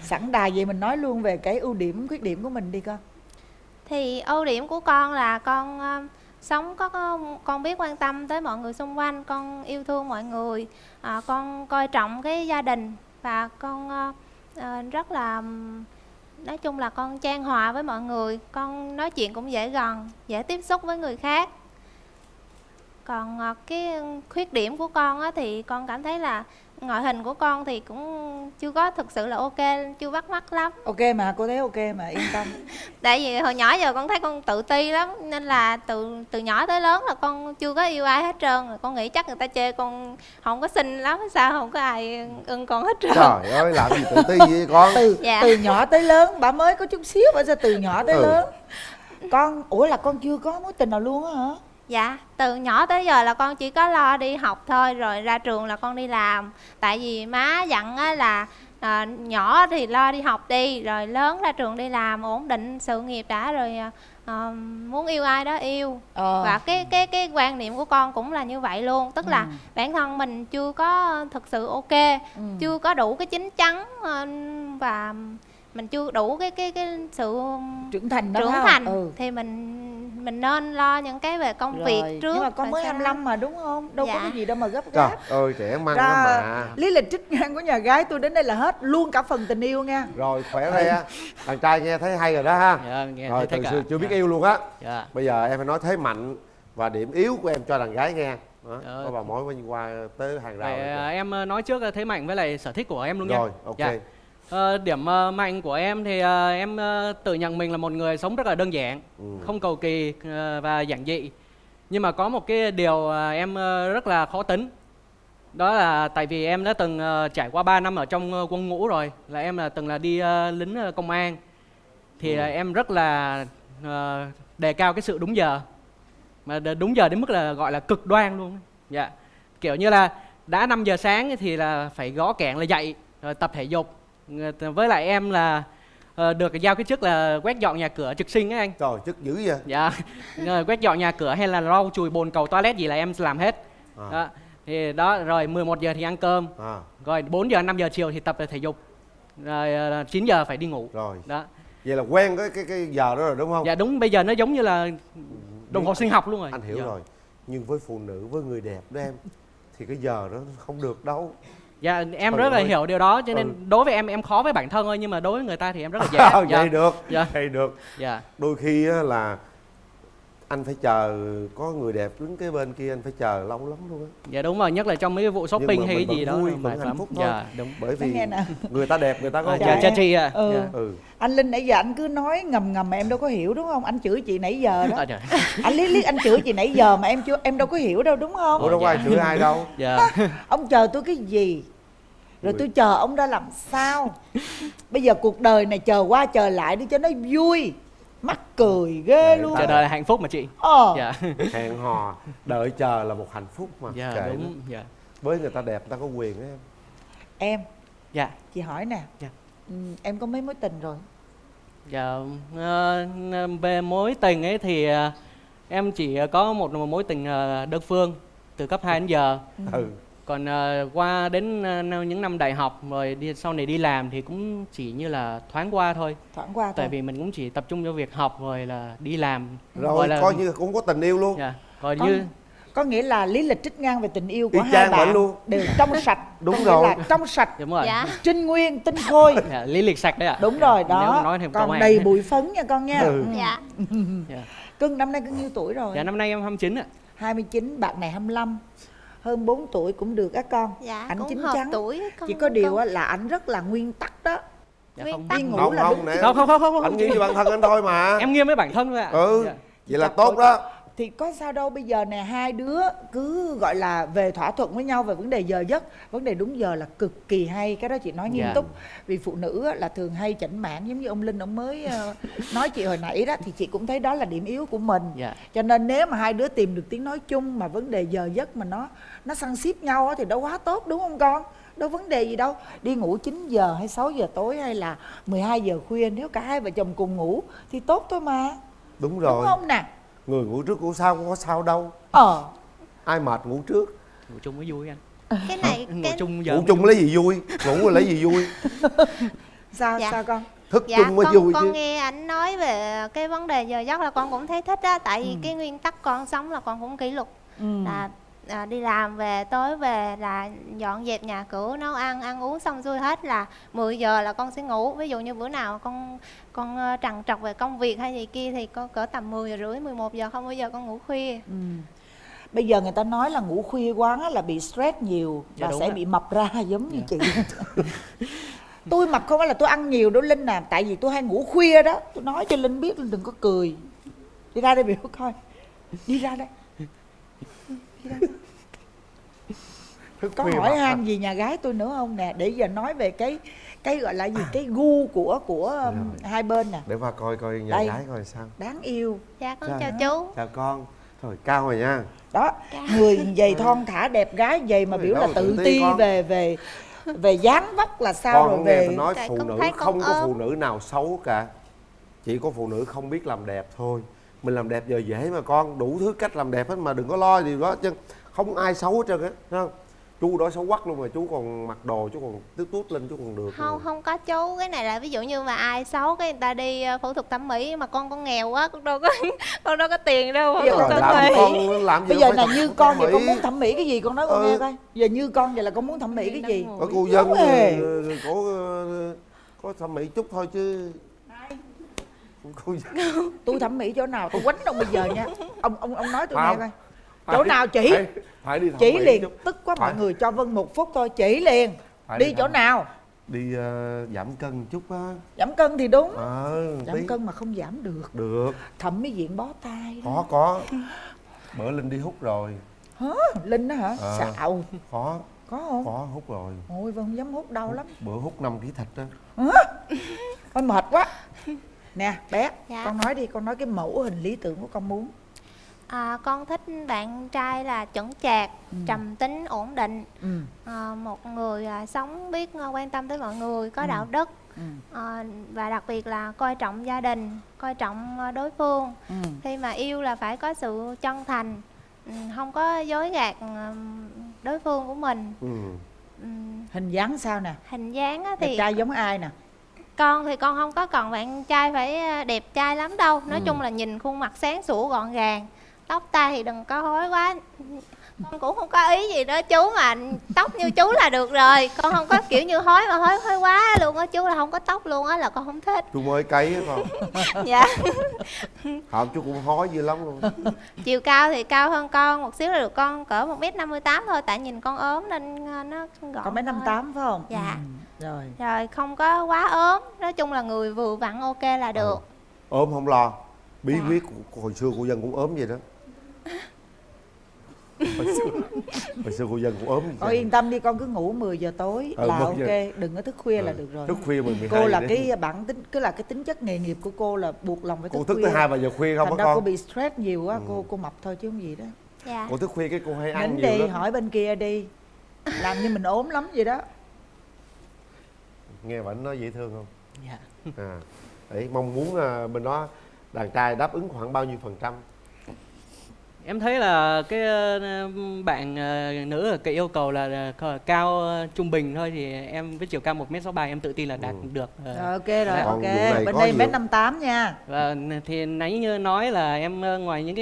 Sẵn đài vậy mình nói luôn về cái ưu điểm, khuyết điểm của mình đi con. Thì ưu điểm của con là con sống con biết quan tâm tới mọi người xung quanh, con yêu thương mọi người, con coi trọng cái gia đình, và con rất là, nói chung là con chan hòa với mọi người, con nói chuyện cũng dễ gần, dễ tiếp xúc với người khác. Còn cái khuyết điểm của con á, thì con cảm thấy là ngoại hình của con thì cũng chưa có thực sự là ok, chưa bắt mắt lắm. Ok mà, cô thấy ok mà, yên tâm. Tại vì hồi nhỏ giờ con thấy con tự ti lắm, nên là từ nhỏ tới lớn là con chưa có yêu ai hết trơn. Con nghĩ chắc người ta chê con không có xinh lắm, sao không có ai ưng con hết trơn. Trời ơi, làm gì tự ti vậy con? Từ nhỏ tới lớn, bà mới có chút xíu, bà sao từ nhỏ tới lớn. Con, ủa là con chưa có mối tình nào luôn á hả? Dạ, từ nhỏ tới giờ là con chỉ có lo đi học thôi, rồi ra trường là con đi làm. Tại vì má dặn á là nhỏ thì lo đi học đi, rồi lớn ra trường đi làm, ổn định sự nghiệp đã, rồi muốn yêu ai đó yêu. Và cái quan niệm của con cũng là như vậy luôn. Tức là bản thân mình chưa có thực sự ok, chưa có đủ cái chín chắn, và mình chưa đủ cái sự trưởng thành đó, trưởng thành thì mình nên lo những cái về công việc trước. Nhưng mà con mới 25 mà đúng không? Đâu có cái gì đâu mà gấp Trời gáp. ơi trẻ măng lắm mà. Lý lịch trích ngang của nhà gái tôi đến đây là hết luôn cả phần tình yêu nha. Rồi khỏe re. Thằng trai nghe thấy hay rồi đó ha. Nghe Rồi thấy từ cả. xưa chưa biết yêu luôn á. Dạ. Bây giờ em phải nói thế mạnh và điểm yếu của em cho đàn gái nghe. Đó. Có bà mối mới qua tới hàng rào. Em nói trước thế mạnh với lại sở thích của em luôn nha. Rồi, ok. Dạ. Điểm mạnh của em thì em tự nhận mình là một người sống rất là đơn giản, không cầu kỳ và giản dị. Nhưng mà có một cái điều em rất là khó tính. Đó là tại vì em đã từng trải qua 3 năm ở trong quân ngũ rồi. Là em từng là đi lính công an. Thì em rất là đề cao cái sự đúng giờ. Mà đúng giờ đến mức là gọi là cực đoan luôn. Dạ. Kiểu như là đã 5 giờ sáng thì là phải gõ kẽn là dậy, rồi tập thể dục. Với lại em là được giao cái chức là quét dọn nhà cửa trực sinh ấy anh. Trời, chức dữ vậy. Dạ. Quét dọn nhà cửa hay là lau chùi bồn cầu toilet gì là em làm hết. Đó. Thì đó, rồi 11 giờ thì ăn cơm. Rồi 4 giờ 5 giờ chiều thì tập thể dục. Rồi 9 giờ phải đi ngủ. Rồi. Đó. Vậy là quen cái giờ đó rồi đúng không? Dạ đúng, bây giờ nó giống như là đồng hồ sinh học luôn rồi. Anh hiểu rồi. Nhưng với phụ nữ, với người đẹp đó em, thì cái giờ đó không được đâu. Dạ em Trời rất là ơi. hiểu điều đó, cho nên đối với em khó với bản thân thôi, nhưng mà đối với người ta thì em rất là dễ. Vậy được. Dạ. Vậy được. Dạ. Đôi khi á là anh phải chờ có người đẹp đứng cái bên kia, anh phải chờ lâu lắm luôn á. Dạ đúng rồi, nhất là trong mấy cái vụ shopping hay cái gì đó vui, là vẫn mệt hạnh lắm. phúc thôi. Dạ đúng. Bởi vì Nghe nè. người ta đẹp, người ta có Dạ chị ạ. Anh Linh nãy giờ anh cứ nói ngầm ngầm mà em đâu có hiểu đúng không? Anh chửi chị nãy giờ đó. Trời. Anh liếc anh chửi chị nãy giờ mà em đâu có hiểu đâu đúng không? Ủa đâu có ai chửi ai đâu. Dạ. Ông chờ tôi cái gì? Rồi tôi chờ ông ra làm sao? Bây giờ cuộc đời này chờ qua chờ lại đi cho nó vui. Mắc cười ghê luôn. Chờ đợi là hạnh phúc mà chị. Dạ. Hẹn hò, đợi chờ là một hạnh phúc mà. Dạ Kệ đúng. nó. Dạ. Với người ta đẹp, người ta có quyền đó em. Em. Dạ. Chị hỏi nè. Dạ. Em có mấy mối tình rồi? Dạ, về mối tình ấy thì em chỉ có một mối tình đơn phương từ cấp 2 đến giờ. Còn qua đến những năm đại học rồi sau này đi làm thì cũng chỉ như là thoáng qua thôi. Thoáng qua thôi. Tại vì mình cũng chỉ tập trung cho việc học rồi là đi làm. Rồi là... coi như cũng có tình yêu luôn. Dạ. Coi như có nghĩa là lý lịch trích ngang về tình yêu của Y hai chang bạn vậy luôn. đều trong sạch. Đúng có rồi. nghĩa là trong sạch. Đúng rồi. Dạ. Trinh nguyên, tinh khôi. Dạ, lý lịch sạch đấy ạ. Đúng rồi đó. Nếu mà nói thêm câu còn này. đầy bụi phấn nha con nha. Dạ. Cưng năm nay cưng nhiêu tuổi rồi? Dạ năm nay em 29 ạ. 29, bạn này 25. Hơn 4 tuổi cũng được á con. Dạ, Anh cũng chín hợp chắn. tuổi. Chỉ có điều á là anh rất là nguyên tắc đó. Dạ, Nguyên không. Đi ngủ là đúng. nè. Không. Anh nghiêm với bản thân anh thôi mà. Em nghiêm với bản thân thôi ạ. Dạ. Vậy là tốt đó. Thì có sao đâu, bây giờ nè hai đứa cứ gọi là về thỏa thuận với nhau về vấn đề giờ giấc. Vấn đề đúng giờ là cực kỳ hay. Cái đó chị nói nghiêm túc. Vì phụ nữ là thường hay chảnh mảng, giống như ông Linh ông mới nói chị hồi nãy đó. Thì chị cũng thấy đó là điểm yếu của mình. Cho nên nếu mà hai đứa tìm được tiếng nói chung mà vấn đề giờ giấc mà nó săn xíp nhau thì đâu quá tốt đúng không con? Đâu vấn đề gì đâu. Đi ngủ 9 giờ hay 6 giờ tối hay là 12 giờ khuya, nếu cả hai vợ chồng cùng ngủ thì tốt thôi mà. Đúng rồi. Đúng không nè? Người ngủ trước ngủ sau không có sao đâu. Ai mệt ngủ trước. Ngủ chung mới vui anh. Cái này ngủ chung giờ ngủ chung lấy gì vui? Ngủ rồi lấy gì vui? Sao con? Thức chung mới vui chứ. Con nghe ảnh nói về cái vấn đề giờ giấc là con cũng thấy thích á. Tại vì cái nguyên tắc con sống là con cũng kỷ luật. Là đi làm về, tối về là dọn dẹp nhà cửa, nấu ăn uống xong xuôi hết là 10 giờ là con sẽ ngủ. Ví dụ như bữa nào con trằn trọc về công việc hay gì kia thì con cỡ tầm 10 giờ rưỡi, 11 giờ không bao giờ con ngủ khuya. Bây giờ người ta nói là ngủ khuya quá là bị stress nhiều và sẽ bị mập ra giống như chị. Tôi mập không phải là tôi ăn nhiều đâu Linh à, tại vì tôi hay ngủ khuya đó. Tôi nói cho Linh biết, Linh đừng có cười. Đi ra đây biểu coi. Đi ra đây. Có hỏi han gì nhà gái tôi nữa không nè, để giờ nói về cái gọi là gì, cái gu của hai bên nè. Để qua coi nhà đây. gái coi sao. Đáng yêu. Dạ con chào chú. Chào con. Trời, cao rồi nha. Đó, người dày thon thả đẹp gái dày mà biểu là tự ti về dáng vóc là sao con rồi nghe về mình nói phụ nữ không có phụ nữ nào xấu cả, chỉ có phụ nữ không biết làm đẹp thôi. Mình làm đẹp giờ dễ mà con, đủ thứ cách làm đẹp hết mà, đừng có lo điều đó chứ. Không ai xấu hết trơn á, thấy không? Chú đó xấu quắc luôn mà chú còn mặc đồ, chú còn tút tút lên, chú còn được. Không có chú, cái này là ví dụ như mà ai xấu cái người ta đi phẫu thuật thẩm mỹ, mà con nghèo quá, con đâu có tiền đâu phẫu thuật thẩm mỹ. Bây giờ là như con vậy, con muốn thẩm mỹ cái gì con nói con nghe coi. Giờ như con vậy là con muốn thẩm mỹ cái gì? Có cô dân có thẩm mỹ chút thôi chứ. Tôi thẩm mỹ chỗ nào tôi quánh ông bây giờ nha. Ông nói tôi nghe coi. Chỗ nào chỉ? Phải đi chỉ liền chút. Tức quá mọi người cho Vân 1 phút thôi, chỉ liền. Đi chỗ nào? Đi giảm cân chút á. Giảm cân thì đúng. Giảm cân mà không giảm được. Được. Thẩm mỹ viện bó tay đó. Có. Bữa Linh đi hút rồi. Hả? Linh đó hả? Xạo. Có không? Có hút rồi. Ôi Vân không dám hút, đau lắm. Bữa hút 5 kg thịt đó. Ôi mệt quá. Nè bé, con nói đi, con nói cái mẫu hình lý tưởng của con muốn. Con thích bạn trai là chững chạc, trầm tính, ổn định, một người sống biết quan tâm tới mọi người, có đạo đức, và đặc biệt là coi trọng gia đình, coi trọng đối phương. Khi mà yêu là phải có sự chân thành, không có dối gạt đối phương của mình. Hình dáng sao nè? Hình dáng thì đẹp trai giống ai nè? Con thì con không có cần bạn trai phải đẹp trai lắm đâu. Nói chung là nhìn khuôn mặt sáng sủa gọn gàng. Tóc tai thì đừng có hối quá. Con cũng không có ý gì đó chú, mà tóc như chú là được rồi. Con không có kiểu như hối mà hối quá luôn á. Chú là không có tóc luôn á là con không thích. Chú mới cấy á con. Dạ. Không, chú cũng hối dữ lắm luôn. Chiều cao thì cao hơn con một xíu là được, con cỡ 1m58 thôi. Tại nhìn con ốm nên nó gọn. Con 1m58 phải không? Dạ. Rồi không có quá ốm. Nói chung là người vừa vặn ok là được. Ốm không lo. Bí quyết của hồi xưa cô Dân cũng ốm vậy đó. Hồi xưa cô Dân cũng ốm vậy. Con yên tâm đi, con cứ ngủ 10 giờ tối là ok, đừng có thức khuya là được rồi. Thức khuya 12 cô là cái bản tính, cứ là cái tính chất nghề nghiệp của cô là buộc lòng phải thức khuya. Cô thức tới 2-3 giờ khuya không thành có ra con? Cô bị stress nhiều quá, cô mập thôi chứ không gì đó. Dạ. Cô thức khuya cái cô hay ăn Nín nhiều đi, lắm. hỏi bên kia đi. Làm như mình ốm lắm vậy đó. Nghe bạn nói dễ thương không? Dạ. Đấy, mong muốn bên đó đàn trai đáp ứng khoảng bao nhiêu %? Em thấy là cái bạn nữ là cái yêu cầu là cao trung bình thôi, thì em với chiều cao 1m63 em tự tin là đạt được. Ok rồi, ok. Bên đây 1m58 nha. Và thì nãy như nói là em ngoài những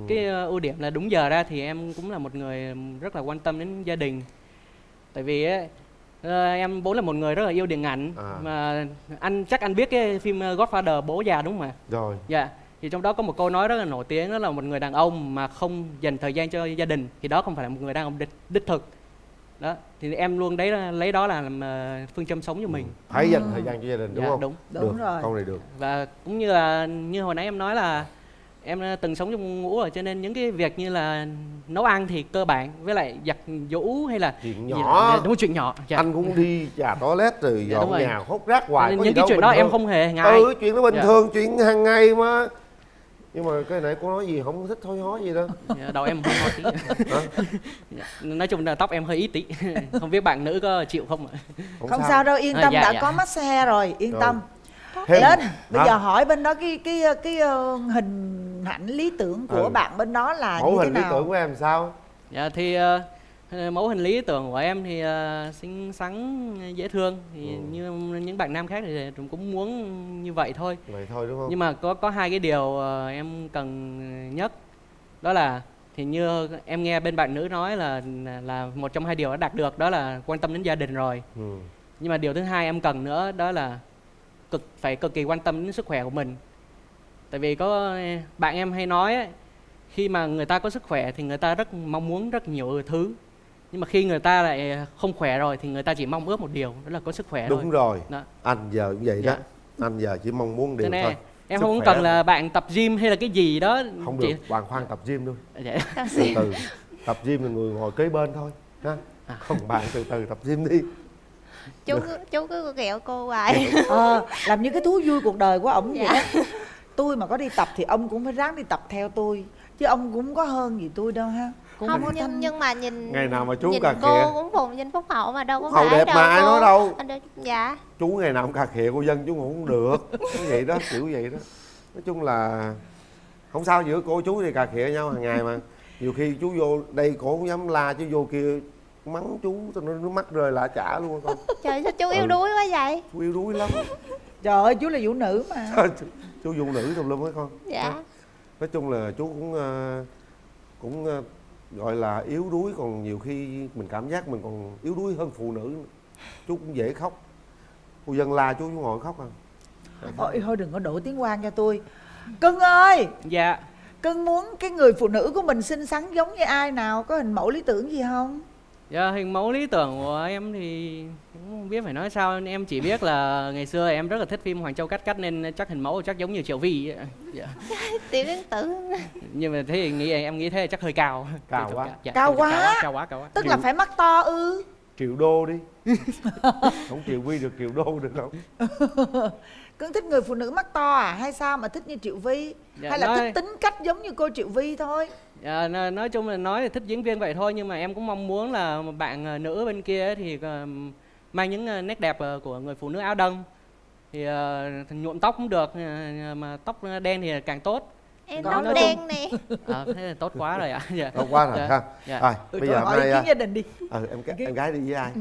cái ưu điểm là đúng giờ ra, thì em cũng là một người rất là quan tâm đến gia đình. Tại vì em vốn là một người rất là yêu điện ảnh, mà chắc anh biết cái phim Godfather Bố Già đúng không ạ? Rồi. Dạ. Thì trong đó có một câu nói rất là nổi tiếng, đó là một người đàn ông mà không dành thời gian cho gia đình thì đó không phải là một người đàn ông đích thực. Đó, thì em luôn lấy đó là làm phương châm sống cho mình. Phải dành thời gian cho gia đình đúng không? Đúng rồi. Câu này được. Và cũng như là như hồi nãy em nói là em từng sống trong ngũ rồi, cho nên những cái việc như là nấu ăn thì cơ bản, với lại giặt giũ hay là chuyện nhỏ, đúng chuyện nhỏ. Dạ. Anh cũng đi nhà toilet rồi dọn nhà hốt rác hoài. Những cái chuyện đó em không hề ngại. Chuyện đó bình thường, chuyện hàng ngày mà. Nhưng mà cái này cô nói gì không thích thôi hói gì đâu. Đầu em hơi hói tí. Nói chung là tóc em hơi ít tí. Không biết bạn nữ có chịu không ạ? Không sao đâu, yên tâm, đã có massage rồi, yên tâm. Lên, bây giờ hỏi bên đó cái hình ảnh lý tưởng của bạn bên đó là mẫu như thế hình nào? lý tưởng của em sao? Dạ thì mẫu hình lý tưởng của em thì xinh xắn, dễ thương, thì như những bạn nam khác thì cũng muốn như vậy thôi. Vậy thôi đúng không? Nhưng mà có hai cái điều em cần nhất, đó là thì như em nghe bên bạn nữ nói là một trong hai điều đã đạt được, đó là quan tâm đến gia đình rồi. Nhưng mà điều thứ hai em cần nữa, đó là phải cực kỳ quan tâm đến sức khỏe của mình. Tại vì có bạn em hay nói ấy, khi mà người ta có sức khỏe thì người ta rất mong muốn rất nhiều thứ. Nhưng mà khi người ta lại không khỏe rồi thì người ta chỉ mong ước một điều, đó là có sức khỏe. Đúng thôi. rồi. Đó. Anh giờ cũng vậy đó. Anh giờ chỉ mong muốn điều thôi. Em không cần là bạn tập gym hay là cái gì đó. Không được, bạn khoan tập gym luôn. Từ từ. Tập gym là người ngồi kế bên thôi ha. Không, bạn từ từ tập gym đi. Chú cứ ghẹo cô hoài. Làm như cái thú vui cuộc đời của ổng vậy đó. Tôi mà có đi tập thì ông cũng phải ráng đi tập theo tôi. Chứ ông cũng có hơn gì tôi đâu ha. Cũng Không, có nhưng mà nhìn Ngày nào mà chú nhìn cà cô khịa. cũng phùng danh phúc hậu mà đâu có Phúc hậu phải đẹp đâu mà, ai cô. nói đâu. Dạ. Chú ngày nào cũng cà khịa cô Dân chú ngủ không được. Cái vậy đó, kiểu vậy đó. Nói chung là không sao, giữa cô chú thì cà khịa nhau hàng ngày mà. Nhiều khi chú vô đây cổ không dám la, chứ vô kia mắng chú tao nước mắt rơi lạ chả luôn con. Trời sao chú yếu đuối quá vậy? Chú yếu đuối lắm. Trời ơi, chú là phụ nữ mà. Chú phụ nữ tùm lum á con. Dạ. Nói chung là chú cũng gọi là yếu đuối, còn nhiều khi mình cảm giác mình còn yếu đuối hơn phụ nữ nữa. Chú cũng dễ khóc. Cô Dân la chú ngồi khóc à. Ôi thôi đừng có đổ tiếng Quan cho tôi. Cưng ơi. Dạ. Cưng muốn cái người phụ nữ của mình xinh xắn giống như ai nào? Có hình mẫu lý tưởng gì không? Dạ, hình mẫu lý tưởng của em thì cũng không biết phải nói sao. Em chỉ biết là ngày xưa em rất là thích phim Hoàng Châu Cắt Cắt, nên chắc hình mẫu chắc giống như Triệu Vi ấy. Dạ. Tiểu Yến Tử. Nhưng mà thế thì em nghĩ thế chắc hơi cao. Cao quá. Dạ, Cao quá. Cao quá. Tức là phải mắt to ư? Triệu đô đi. Không Triệu Vi được, Triệu đô được không? Cưng thích người phụ nữ mắt to à? Hay sao mà thích như Triệu Vi? Dạ, hay là thích tính cách giống như cô Triệu Vi thôi? Dạ, nói chung là nói là thích diễn viên vậy thôi, nhưng mà em cũng mong muốn là một bạn nữ bên kia thì mang những nét đẹp của người phụ nữ áo đâm. Thì nhuộm tóc cũng được, mà tóc đen thì càng tốt. Em tóc đen nè. Thế là tốt quá rồi ạ. Dạ. Tốt quá rồi ha. Dạ. Rồi, bây giờ hỏi ý kiến gia đình đi. Em gái đi với ai?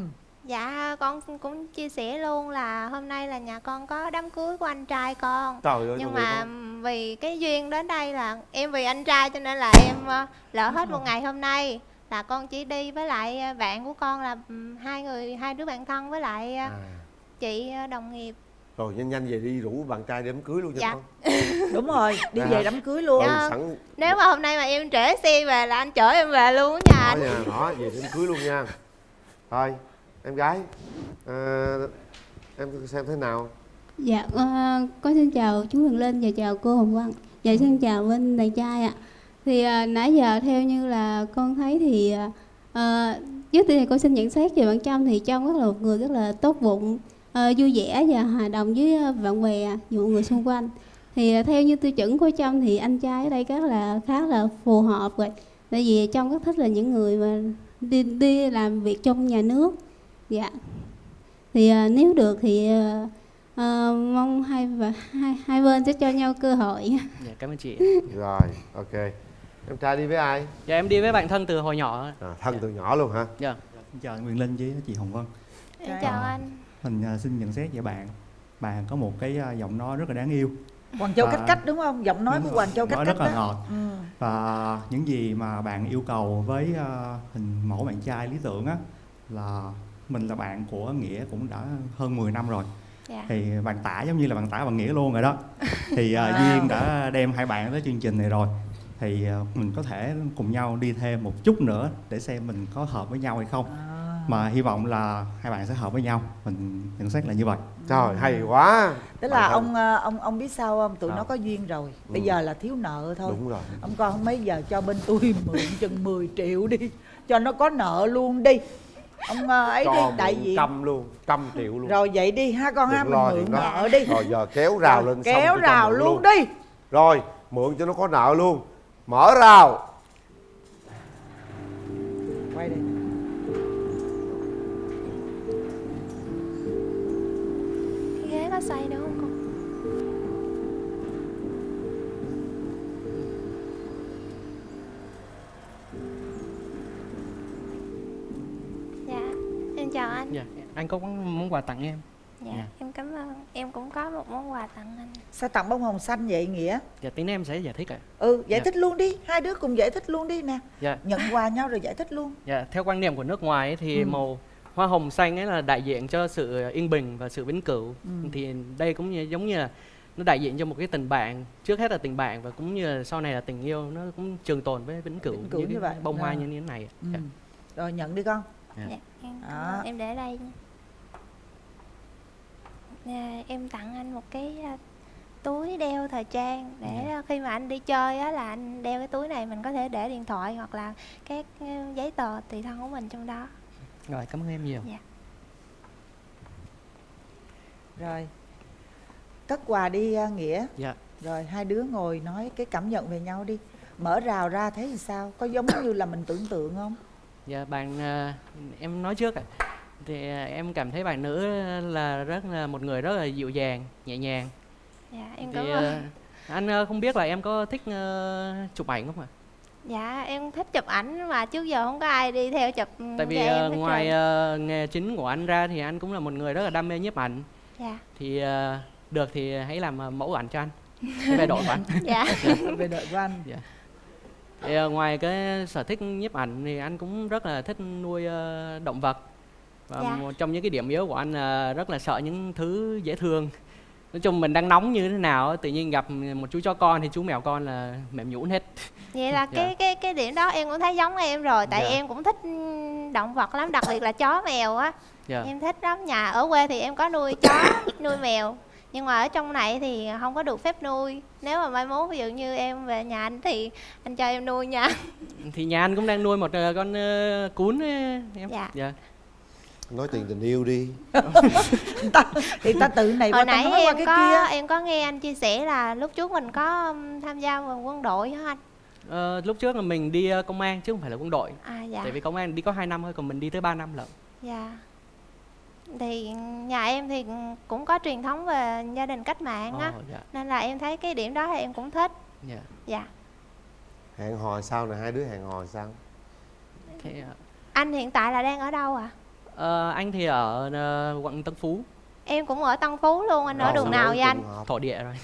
Dạ, con cũng chia sẻ luôn là hôm nay là nhà con có đám cưới của anh trai con. Trời ơi, nhưng mà vì cái duyên đến đây là em vì anh trai cho nên là em lỡ hết một ngày hôm nay. Là con chỉ đi với lại bạn của con là hai đứa bạn thân với lại chị đồng nghiệp. Rồi nhanh về đi rủ bạn trai đám cưới luôn cho con. Đúng rồi, đi về đám cưới luôn. Sẵn... Nếu mà hôm nay mà em trễ xe về là anh chở em về luôn á nhà anh. Đó, về đám cưới luôn nha. Thôi, em gái, em xem thế nào? Dạ, con xin chào chú Huyền Linh và chào cô Hồng Vân. Dạ, xin chào bên đàn trai ạ. Thì nãy giờ theo như là con thấy thì trước tiên thì con xin nhận xét về bạn Trâm, thì Trâm rất là một người rất là tốt bụng, vui vẻ và hòa đồng với bạn bè, mọi người xung quanh. Thì theo như tiêu chuẩn của Trâm thì anh trai ở đây khá là phù hợp rồi. Tại vì Trâm rất thích là những người mà đi làm việc trong nhà nước. Dạ. Thì nếu được thì mong hai bên sẽ cho nhau cơ hội. Dạ, cảm ơn chị. Rồi, ok. Em trai đi với ai? Dạ, em đi với bạn thân từ hồi nhỏ. Thân từ nhỏ luôn hả? Dạ. Xin chào anh Quyền Linh với chị Hồng Vân. Em chào anh. Mình xin nhận xét về bạn. Bạn có một cái giọng nói rất là đáng yêu. Hoàng Châu Cách Cách đúng không? Giọng nói của Hoàng Châu Cách Cách rất là đó. ngọt. Và những gì mà bạn yêu cầu với hình mẫu bạn trai lý tưởng á, là mình là bạn của Nghĩa cũng đã hơn 10 năm rồi. Dạ. Thì bạn Tả giống như là bạn Tả bạn Nghĩa luôn rồi đó. Thì Duyên đã đem hai bạn tới chương trình này rồi. Thì mình có thể cùng nhau đi thêm một chút nữa để xem mình có hợp với nhau hay không. Mà hy vọng là hai bạn sẽ hợp với nhau. Mình nhận xét là như vậy. Trời, hay quá. Tức là ông biết sao không? Tụi nó có duyên rồi. Bây giờ là thiếu nợ thôi. Đúng rồi. Ông con không mấy giờ cho bên tôi mượn chừng 10 triệu đi, cho nó có nợ luôn đi. Ông ấy đi, đại diện 100 triệu luôn. Rồi vậy đi ha con ha, mình mượn nợ đi. Rồi giờ kéo rào lên, kéo rào luôn đi. Rồi mượn cho nó có nợ luôn. Mở rào. Quay đi. Cái ghế có xoay được không con? Dạ, em chào anh. Dạ, anh có món quà tặng em. Dạ, em cảm ơn. Em cũng có một món quà tặng anh. Sao tặng bông hồng xanh vậy Nghĩa? Dạ, tí nữa em sẽ giải thích ạ. Giải thích luôn đi, hai đứa cùng giải thích luôn đi nè. Dạ. Nhận quà nhau rồi giải thích luôn. Dạ, theo quan niệm của nước ngoài ấy, thì màu hoa hồng xanh ấy là đại diện cho sự yên bình và sự vĩnh cửu. Thì đây cũng giống như là nó đại diện cho một cái tình bạn, trước hết là tình bạn và cũng như là sau này là tình yêu, nó cũng trường tồn với vĩnh cửu như vậy. Bông hoa như thế này. Dạ. Rồi nhận đi con. Dạ, em để đây nha. Em tặng anh một cái túi đeo thời trang để khi mà anh đi chơi á, là anh đeo cái túi này, mình có thể để điện thoại hoặc là các giấy tờ tùy thân của mình trong đó. Rồi, cảm ơn em nhiều. Dạ. Rồi cất quà đi Nghĩa. Dạ. Rồi hai đứa ngồi nói cái cảm nhận về nhau đi. mở rào ra thấy thì sao, có giống như là mình tưởng tượng không? Dạ bạn, em nói trước thì em cảm thấy bạn nữ là một người rất là dịu dàng, nhẹ nhàng. Dạ em Thì cảm ơn. anh không biết là em có thích chụp ảnh không ạ? Dạ em thích chụp ảnh mà trước giờ không có ai đi theo chụp. Tại vì cho em hết ngoài trơn. nghề chính của anh ra thì anh cũng là một người rất là đam mê nhiếp ảnh. Dạ. Thì được thì hãy làm mẫu ảnh cho anh, về đội của anh. Dạ. Về đội của anh. Dạ. Thì ngoài cái sở thích nhiếp ảnh thì anh cũng rất là thích nuôi động vật. Và Dạ. một trong những cái điểm yếu của anh là rất là sợ những thứ dễ thương. Nói chung mình đang nóng như thế nào tự nhiên gặp một chú chó con thì chú mèo con là mềm nhũn hết. Vậy là Dạ. cái điểm đó em cũng thấy giống em rồi, tại Dạ. em cũng thích động vật lắm, đặc biệt là chó mèo á. Dạ. Em thích lắm. Nhà ở quê thì em có nuôi chó, nuôi mèo, nhưng mà ở trong này thì không có được phép nuôi. Nếu mà mai mốt ví dụ như em về nhà anh thì anh cho em nuôi nha. Thì nhà anh cũng đang nuôi một con cún ấy, em. Dạ. Nói tiền tình yêu đi. Thì ta tự này Hồi qua ta nãy nói qua em cái có kia. em có nghe anh chia sẻ là lúc trước mình có tham gia vào quân đội hả anh? Lúc trước là mình đi công an chứ không phải là quân đội. Dạ. Tại vì công an đi có 2 năm thôi, còn mình đi tới 3 năm lận. Dạ. Thì nhà em thì cũng có truyền thống về gia đình cách mạng á, Dạ. nên là em thấy cái điểm đó thì em cũng thích. Dạ. Dạ. Hẹn hò sao nè, hai đứa hẹn hò sao? Thì, Anh hiện tại là đang ở đâu ạ? anh thì ở quận Tân Phú. Em cũng ở Tân Phú luôn. Anh ở đường nào vậy anh? Thổ địa rồi.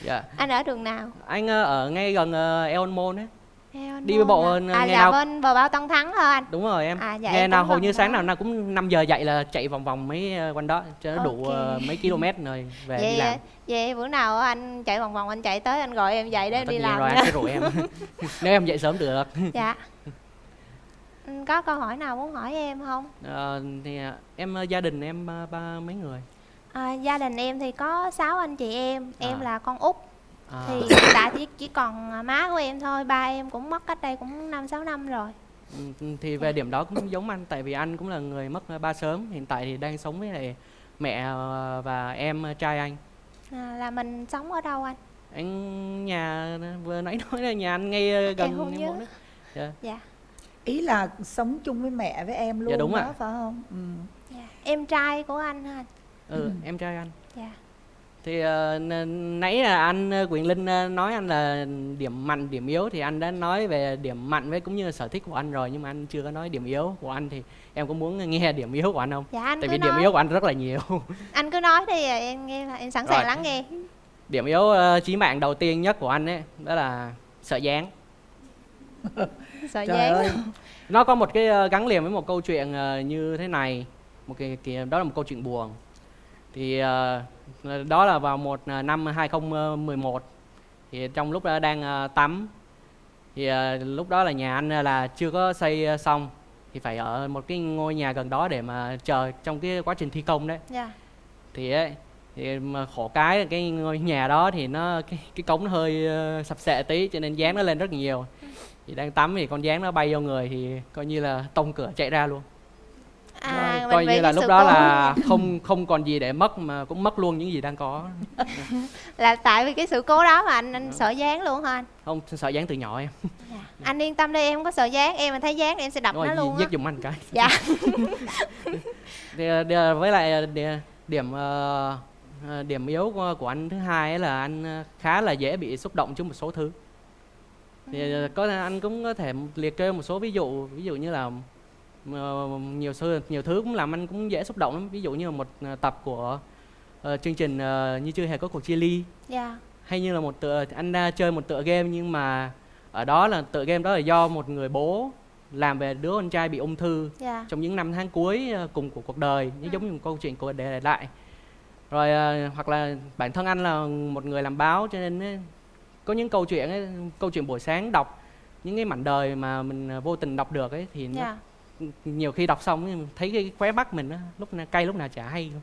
Dạ. Anh ở đường nào? Anh ở ngay gần Eon Mall ấy. Eon Đi Mall bộ à? ngày Dạ nào bên bờ bao Tân Thắng hả anh? đúng rồi em. Dạ, Ngày em nào cũng hầu gần như sáng đó. nào cũng 5 giờ dậy là chạy vòng vòng mấy quanh đó cho nó đủ Ok. mấy km rồi về đi làm. Vậy bữa nào anh chạy vòng vòng anh chạy tới anh gọi em dậy để Tất đi nhiên làm rồi, nha. anh sẽ rủ em. Nếu em dậy sớm được. Dạ. Có câu hỏi nào muốn hỏi em không? Thì em gia đình em ba mấy người. Gia đình em thì có 6 anh chị em là con út. Thì À. hiện tại chỉ còn má của em thôi, ba em cũng mất cách đây cũng 5-6 năm rồi. Thì về điểm đó cũng giống anh, tại vì anh cũng là người mất ba sớm, hiện tại thì đang sống với lại mẹ và em trai anh. Là mình sống ở đâu anh? Anh nhà vừa nãy nói là nhà anh ngay gần Em không nhớ. mall đó. Dạ. Dạ. Ý là sống chung với mẹ với em luôn Dạ, đúng đó, ạ. phải không? Dạ. Em trai của anh hả anh? Em trai anh. Dạ. Thì nãy là anh Quyền Linh nói anh là điểm mạnh điểm yếu, thì anh đã nói về điểm mạnh với cũng như là sở thích của anh rồi, nhưng mà anh chưa có nói điểm yếu của anh. Thì em có muốn nghe điểm yếu của anh không? Dạ, anh tại cứ vì nói. điểm yếu của anh rất là nhiều. Anh cứ nói đi, em nghe, em sẵn sàng Rồi. lắng nghe. Điểm yếu chí mạng đầu tiên nhất của anh ấy đó là sợ dáng. Sợ Trời dáng. ơi. Nó có một cái gắn liền với một câu chuyện như thế này, một cái đó là một câu chuyện buồn. Thì đó là vào năm 2011, thì trong lúc đang tắm, thì lúc đó là nhà anh là chưa có xây xong, thì phải ở một cái ngôi nhà gần đó để mà chờ trong cái quá trình thi công đấy. Dạ. Thì mà khổ cái ngôi nhà đó thì nó cái cống nó hơi sập sệ tí, cho nên dáng nó lên rất nhiều. Thì đang tắm thì con dáng nó bay vô người thì coi như là tông cửa chạy ra luôn. Mình Coi bị như là cái lúc sự đó cố. là không còn gì để mất, mà cũng mất luôn những gì đang có. Là tại vì cái sự cố đó mà anh sợ dáng luôn hả anh? Không, sợ dáng từ nhỏ em. Anh yên tâm đi, em không có sợ dáng, em mà thấy dáng em sẽ đập Đúng nó rồi, luôn á. giết giùm anh cái. Dạ. Với lại điểm yếu của anh thứ hai ấy là anh khá là dễ bị xúc động trước một số thứ. Thì anh cũng có thể liệt kê một số ví dụ như là nhiều thứ cũng làm anh cũng dễ xúc động lắm. Ví dụ như là một tập của chương trình Như Chưa Hề Có Cuộc Chia Ly. Dạ. Hay như là anh chơi một tựa game, nhưng mà ở đó là tựa game đó là do một người bố làm về đứa con trai bị ung thư trong những năm tháng cuối cùng của cuộc đời, giống như một câu chuyện của để lại. Rồi hoặc là bản thân anh là một người làm báo, cho nên có những câu chuyện buổi sáng đọc những cái mảnh đời mà mình vô tình đọc được ấy, thì nó, nhiều khi đọc xong thấy cái khóe mắt mình lúc nào cay lúc nào chả hay luôn.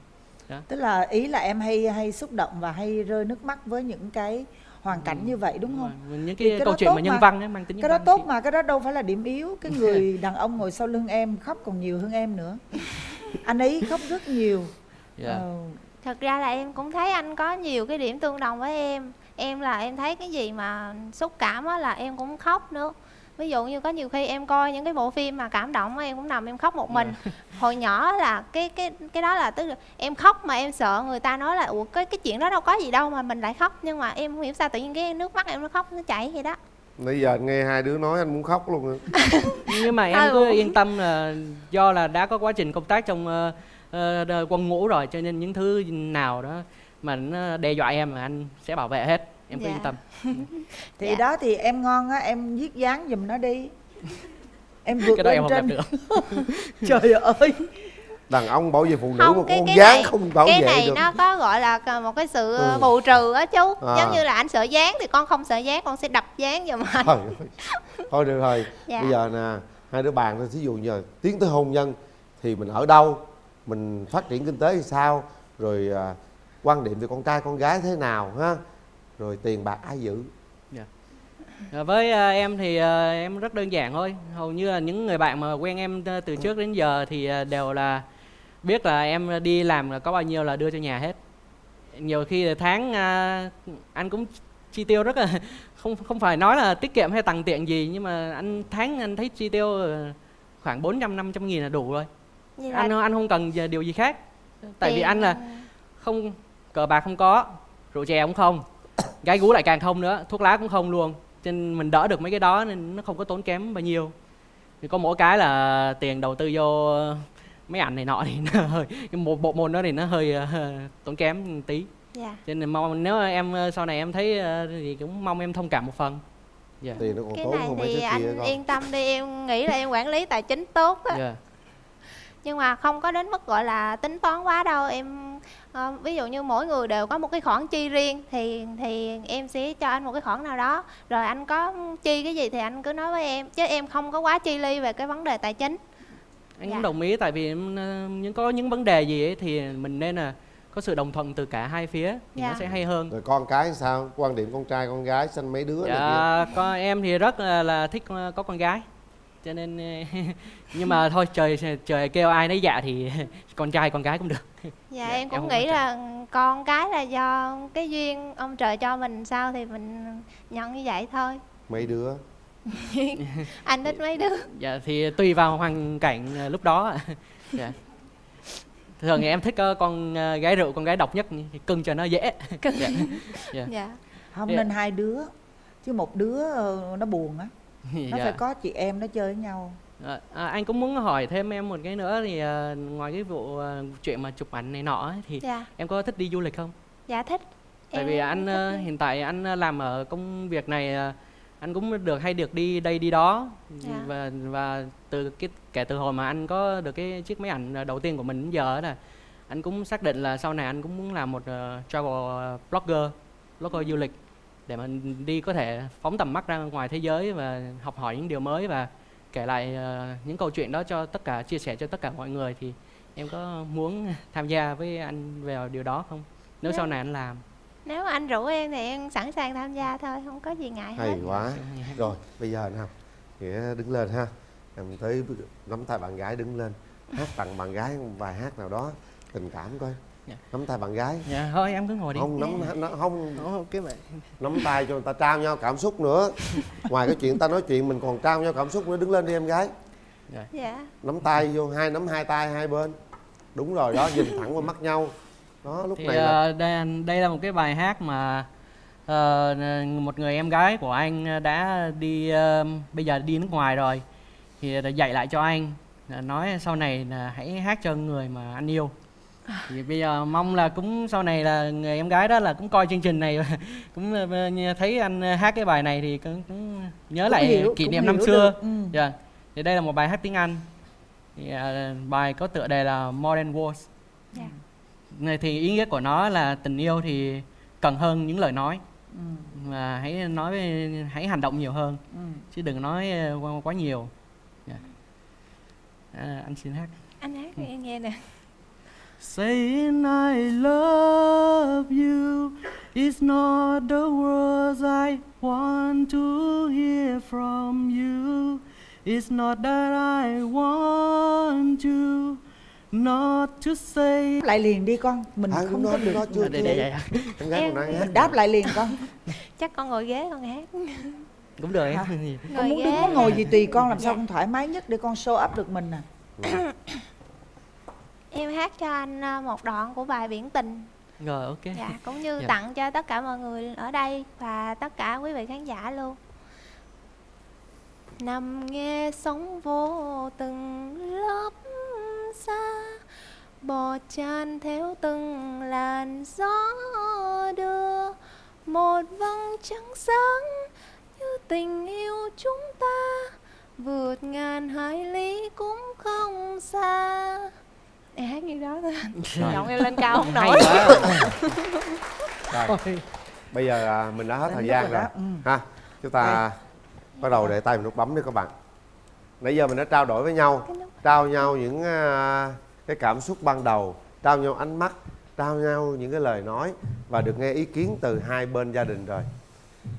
Đó. Tức là ý là em hay xúc động và hay rơi nước mắt với những cái hoàn cảnh như vậy đúng không? Những Thì cái đó câu chuyện tốt mà nhân văn ấy, mang tính nhân cái đó văn. tốt mà, cái đó đâu phải là điểm yếu. Cái người đàn ông ngồi sau lưng em khóc còn nhiều hơn em nữa. Anh ấy khóc rất nhiều. Dạ. Thật ra là em cũng thấy anh có nhiều cái điểm tương đồng với em. em thấy cái gì mà xúc cảm á là em cũng khóc nữa. Ví dụ như có nhiều khi em coi những cái bộ phim mà cảm động á, em cũng nằm em khóc một mình. Hồi nhỏ là cái đó là tức là em khóc mà em sợ người ta nói là ủa cái chuyện đó đâu có gì đâu mà mình lại khóc, nhưng mà em không hiểu sao tự nhiên cái nước mắt em nó khóc nó chảy vậy đó. Bây giờ nghe hai đứa nói anh muốn khóc luôn rồi. Nhưng mà em cứ yên tâm là do là đã có quá trình công tác trong quân ngũ rồi, cho nên những thứ nào đó mà nó đe dọa em là anh sẽ bảo vệ hết, em cứ yên tâm. Thì đó thì em ngon á, em viết dáng giùm nó đi. Em vượt cái đó lên em không trên. làm được. Trời ơi. Đàn ông bảo vệ phụ nữ Không, mà con cái dáng này, không bảo cái vệ này được. nó có gọi là một cái sự bù trừ á chú. Giống như là anh sợ dáng thì con không sợ dáng, con sẽ đập dáng giùm anh. Trời ơi. Thôi được rồi. Dạ. Bây giờ nè, hai đứa bàn thôi, thí dụ như tiến tới hôn nhân thì mình ở đâu, mình phát triển kinh tế thì sao, rồi quan điểm về con trai con gái thế nào ha, rồi tiền bạc ai giữ. Với em thì em rất đơn giản thôi. Hầu như là những người bạn mà quen em từ trước đến giờ thì đều là biết là em đi làm là có bao nhiêu là đưa cho nhà hết. Nhiều khi là tháng anh cũng chi tiêu rất là không phải nói là tiết kiệm hay tằn tiện gì, nhưng mà anh thấy chi tiêu khoảng 400-500 nghìn là đủ rồi. Anh không cần điều gì khác. Tại vì anh là không cờ bạc không có, rượu chè cũng không, gái gú lại càng không nữa, thuốc lá cũng không luôn. Cho nên mình đỡ được mấy cái đó nên nó không có tốn kém bao nhiêu. Thì có mỗi cái là tiền đầu tư vô mấy ảnh này nọ thì nó hơi, một bộ môn đó thì nó hơi tốn kém tí. Dạ. Cho nên mong nếu em sau này em thấy thì cũng mong em thông cảm một phần. Dạ. Tiền nó còn Cái tốn này hơn mấy thì cái kia anh con. yên tâm đi, em nghĩ là em quản lý tài chính tốt á. Dạ. Nhưng mà không có đến mức gọi là tính toán quá đâu. Em ví dụ như mỗi người đều có một cái khoản chi riêng thì em sẽ cho anh một cái khoản nào đó, rồi anh có chi cái gì thì anh cứ nói với em, chứ em không có quá chi ly về cái vấn đề tài chính. Anh cũng đồng ý, tại vì có những vấn đề gì ấy thì mình nên là có sự đồng thuận từ cả hai phía thì nó sẽ hay hơn. Rồi con cái sao? Quan điểm con trai con gái sanh mấy đứa này kia? Con em thì rất là thích có con gái, cho nên nhưng mà thôi trời kêu ai nấy dạ thì con trai con gái cũng được. Dạ, em cũng nghĩ là con cái là do cái duyên ông trời cho mình sao thì mình nhận như vậy thôi. Mấy đứa? Anh thích mấy đứa? Dạ thì tùy vào hoàn cảnh lúc đó. Dạ. Thường thì em thích con gái rượu, con gái độc nhất thì cưng cho nó dễ. Cưng. Dạ. Dạ. Dạ. Không Dạ. nên hai đứa, chứ một đứa nó buồn á. Nó Dạ. phải có chị em nó chơi với nhau. Anh cũng muốn hỏi thêm em một cái nữa thì ngoài cái vụ chuyện mà chụp ảnh này nọ ấy, thì Dạ. em có thích đi du lịch không? Dạ thích. Tại vì anh hiện tại anh làm ở công việc này, anh cũng hay được đi đây đi đó. Dạ. Và kể từ hồi mà anh có được cái chiếc máy ảnh đầu tiên của mình đến giờ là anh cũng xác định là sau này anh cũng muốn làm một travel blogger du lịch, để mà đi có thể phóng tầm mắt ra ngoài thế giới và học hỏi những điều mới và kể lại những câu chuyện đó cho chia sẻ cho tất cả mọi người. Thì em có muốn tham gia với anh vào điều đó không, nếu sau này anh làm? Nếu mà anh rủ em thì em sẵn sàng tham gia thôi, không có gì ngại hết. Hay quá. Rồi bây giờ nào, Nghĩa đứng lên ha, em tới nắm tay bạn gái đứng lên hát tặng bạn gái một bài hát nào đó tình cảm coi. Nắm tay bạn gái. Dạ thôi em cứ ngồi đi. Không nắm tay cho người ta trao nhau cảm xúc nữa. Ngoài cái chuyện ta nói chuyện mình còn trao nhau cảm xúc nữa. Đứng lên đi em gái. Dạ. Nắm tay vô, nắm hai tay hai bên. Đúng rồi đó, nhìn thẳng vào mắt nhau. Đó lúc thì này là... đây là một cái bài hát mà một người em gái của anh đã đi bây giờ đi nước ngoài rồi, thì dạy lại cho anh, nói sau này là hãy hát cho người mà anh yêu. Thì bây giờ mong là cũng sau này là người em gái đó là cũng coi chương trình này và cũng thấy anh hát cái bài này thì cũng nhớ lại kỷ niệm năm xưa. Dạ. Thì đây là một bài hát tiếng Anh. Thì, bài có tựa đề là More Than Words. Này thì ý nghĩa của nó là tình yêu thì cần hơn những lời nói. Và hãy hành động nhiều hơn, chứ đừng nói quá nhiều. Anh xin hát. Anh hát thì em nghe nè. Saying I love you is not the words I want to hear from you. It's not that I want you not to say. Lại liền đi con, mình không có được. chưa Để. Em gái còn đang hát. Mình đáp lại liền con. Chắc con ngồi ghế con hát. Cũng được em. Con muốn đứng muốn ngồi gì tùy con, làm sao con thoải mái nhất để con show up được mình nè. Em hát cho anh một đoạn của bài Biển Tình. Rồi, ok. Dạ, cũng như Dạ. tặng cho tất cả mọi người ở đây và tất cả quý vị khán giả luôn. Nằm nghe sóng vô từng lớp xa, bò chan theo từng làn gió đưa, một vầng trăng sáng như tình yêu chúng ta, vượt ngàn hải lý cũng không xa. Em hát như đó thôi. Giọng em lên cao không nổi. Rồi. Bây giờ mình đã hết thời gian rồi ha. Chúng ta bắt đầu để tay vào nút bấm đi các bạn. Nãy giờ mình đã trao đổi với nhau, trao nhau những cái cảm xúc ban đầu, trao nhau ánh mắt, trao nhau những cái lời nói và được nghe ý kiến từ hai bên gia đình rồi.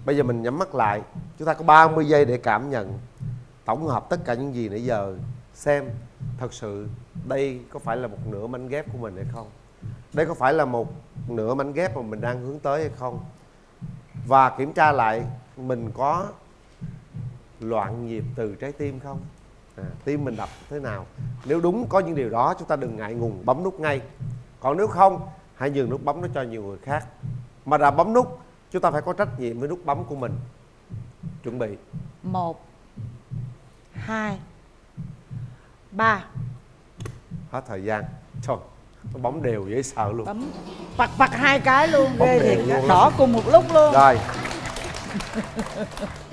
Bây giờ mình nhắm mắt lại, chúng ta có 30 giây để cảm nhận, tổng hợp tất cả những gì nãy giờ, xem thật sự đây có phải là một nửa mảnh ghép của mình hay không, đây có phải là một nửa mảnh ghép mà mình đang hướng tới hay không, và kiểm tra lại mình có loạn nhịp từ trái tim không, tim mình đập thế nào. Nếu đúng có những điều đó, chúng ta đừng ngại ngùng bấm nút ngay. Còn nếu không, hãy nhường nút bấm nó cho nhiều người khác. Mà đã bấm nút, chúng ta phải có trách nhiệm với nút bấm của mình. Chuẩn bị 1 2 3. Hết thời gian. Trời, nó bấm đều dễ sợ luôn. Bấm vặt hai cái luôn, Bấm ghê đều thiệt, luôn đỏ đó. cùng một lúc luôn. Rồi.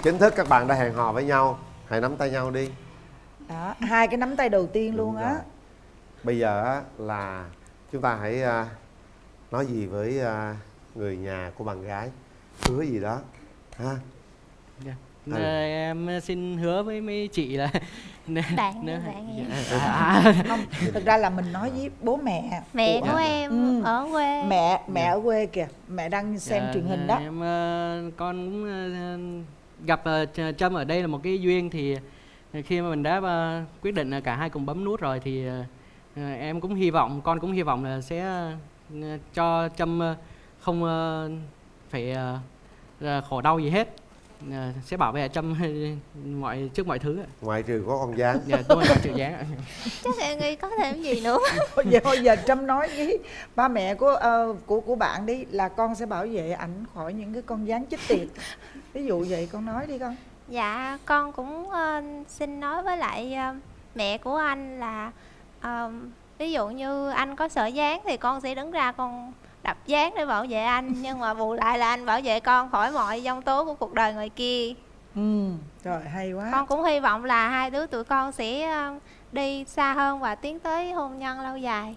Chính thức các bạn đã hẹn hò với nhau, hãy nắm tay nhau đi. Đó, hai cái nắm tay đầu tiên luôn á. Bây giờ á, là chúng ta hãy nói gì với người nhà của bạn gái, hứa gì đó ha. Em xin hứa với mấy chị là bạn Không, thực ra là mình nói với bố mẹ của em ở quê. Mẹ ở quê kìa, mẹ đang xem truyền hình đó. Em con cũng gặp Trâm ở đây là một cái duyên, thì khi mà mình đã quyết định cả hai cùng bấm nút rồi thì em cũng hy vọng, con cũng hy vọng là sẽ cho Trâm không phải khổ đau gì hết, sẽ bảo vệ Trâm trước mọi thứ. Ngoại trừ có con gián. Dạ, tôi ngoại trừ gián. Chắc em nghĩ có thêm gì nữa. Bây giờ Trâm nói với ba mẹ của bạn đi, là con sẽ bảo vệ ảnh khỏi những cái con gián chích tiệt. Ví dụ vậy, con nói đi con. Dạ, con cũng xin nói với lại mẹ của anh là ví dụ như anh có sợ gián thì con sẽ đứng ra con đập gián để bảo vệ anh, nhưng mà bù lại là anh bảo vệ con khỏi mọi giông tố của cuộc đời ngoài kia. Trời, hay quá. Con cũng hy vọng là hai đứa tụi con sẽ đi xa hơn và tiến tới hôn nhân lâu dài.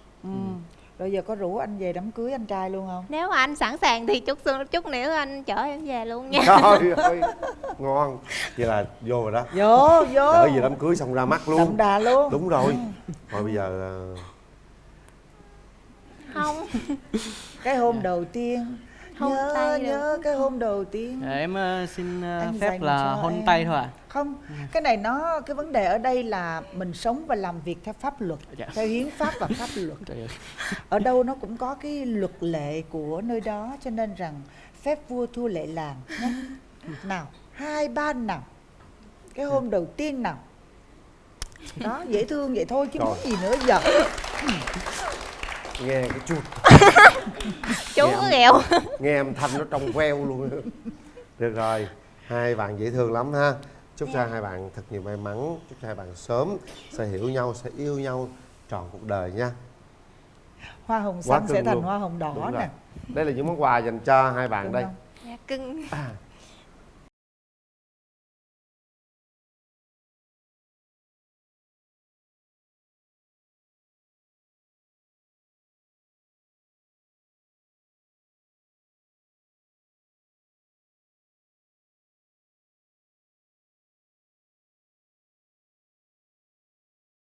Rồi giờ có rủ anh về đám cưới anh trai luôn không? Nếu mà anh sẵn sàng thì chút nữa anh chở em về luôn nha. Trời ơi, ngon. Vậy là vô rồi đó. Vô chở về đám cưới xong ra mắt luôn. Đậm đà luôn. Đúng rồi. Thôi bây giờ không. Cái hôm đầu tiên nhớ cái hôm đầu tiên. Em xin phép là hôn tay thôi ạ. Không, cái này cái vấn đề ở đây là mình sống và làm việc theo pháp luật, theo hiến pháp và pháp luật. Ở đâu nó cũng có cái luật lệ của nơi đó, cho nên rằng phép vua thua lệ làng nhé. Nào, 2, 3 nào. Cái hôm đầu tiên nào. Đó, dễ thương vậy thôi chứ muốn gì nữa giờ. Nghe cái chuột. Chú có ghẹo. Nghe âm thanh nó trong veo luôn. Được rồi, hai bạn dễ thương lắm ha. Chúc cho hai bạn thật nhiều may mắn. Chúc cho hai bạn sớm sẽ hiểu nhau, sẽ yêu nhau trọn cuộc đời nha. Hoa hồng xanh sẽ thành hoa hồng đỏ nè. Đây là những món quà dành cho hai bạn đây. Dạ cưng.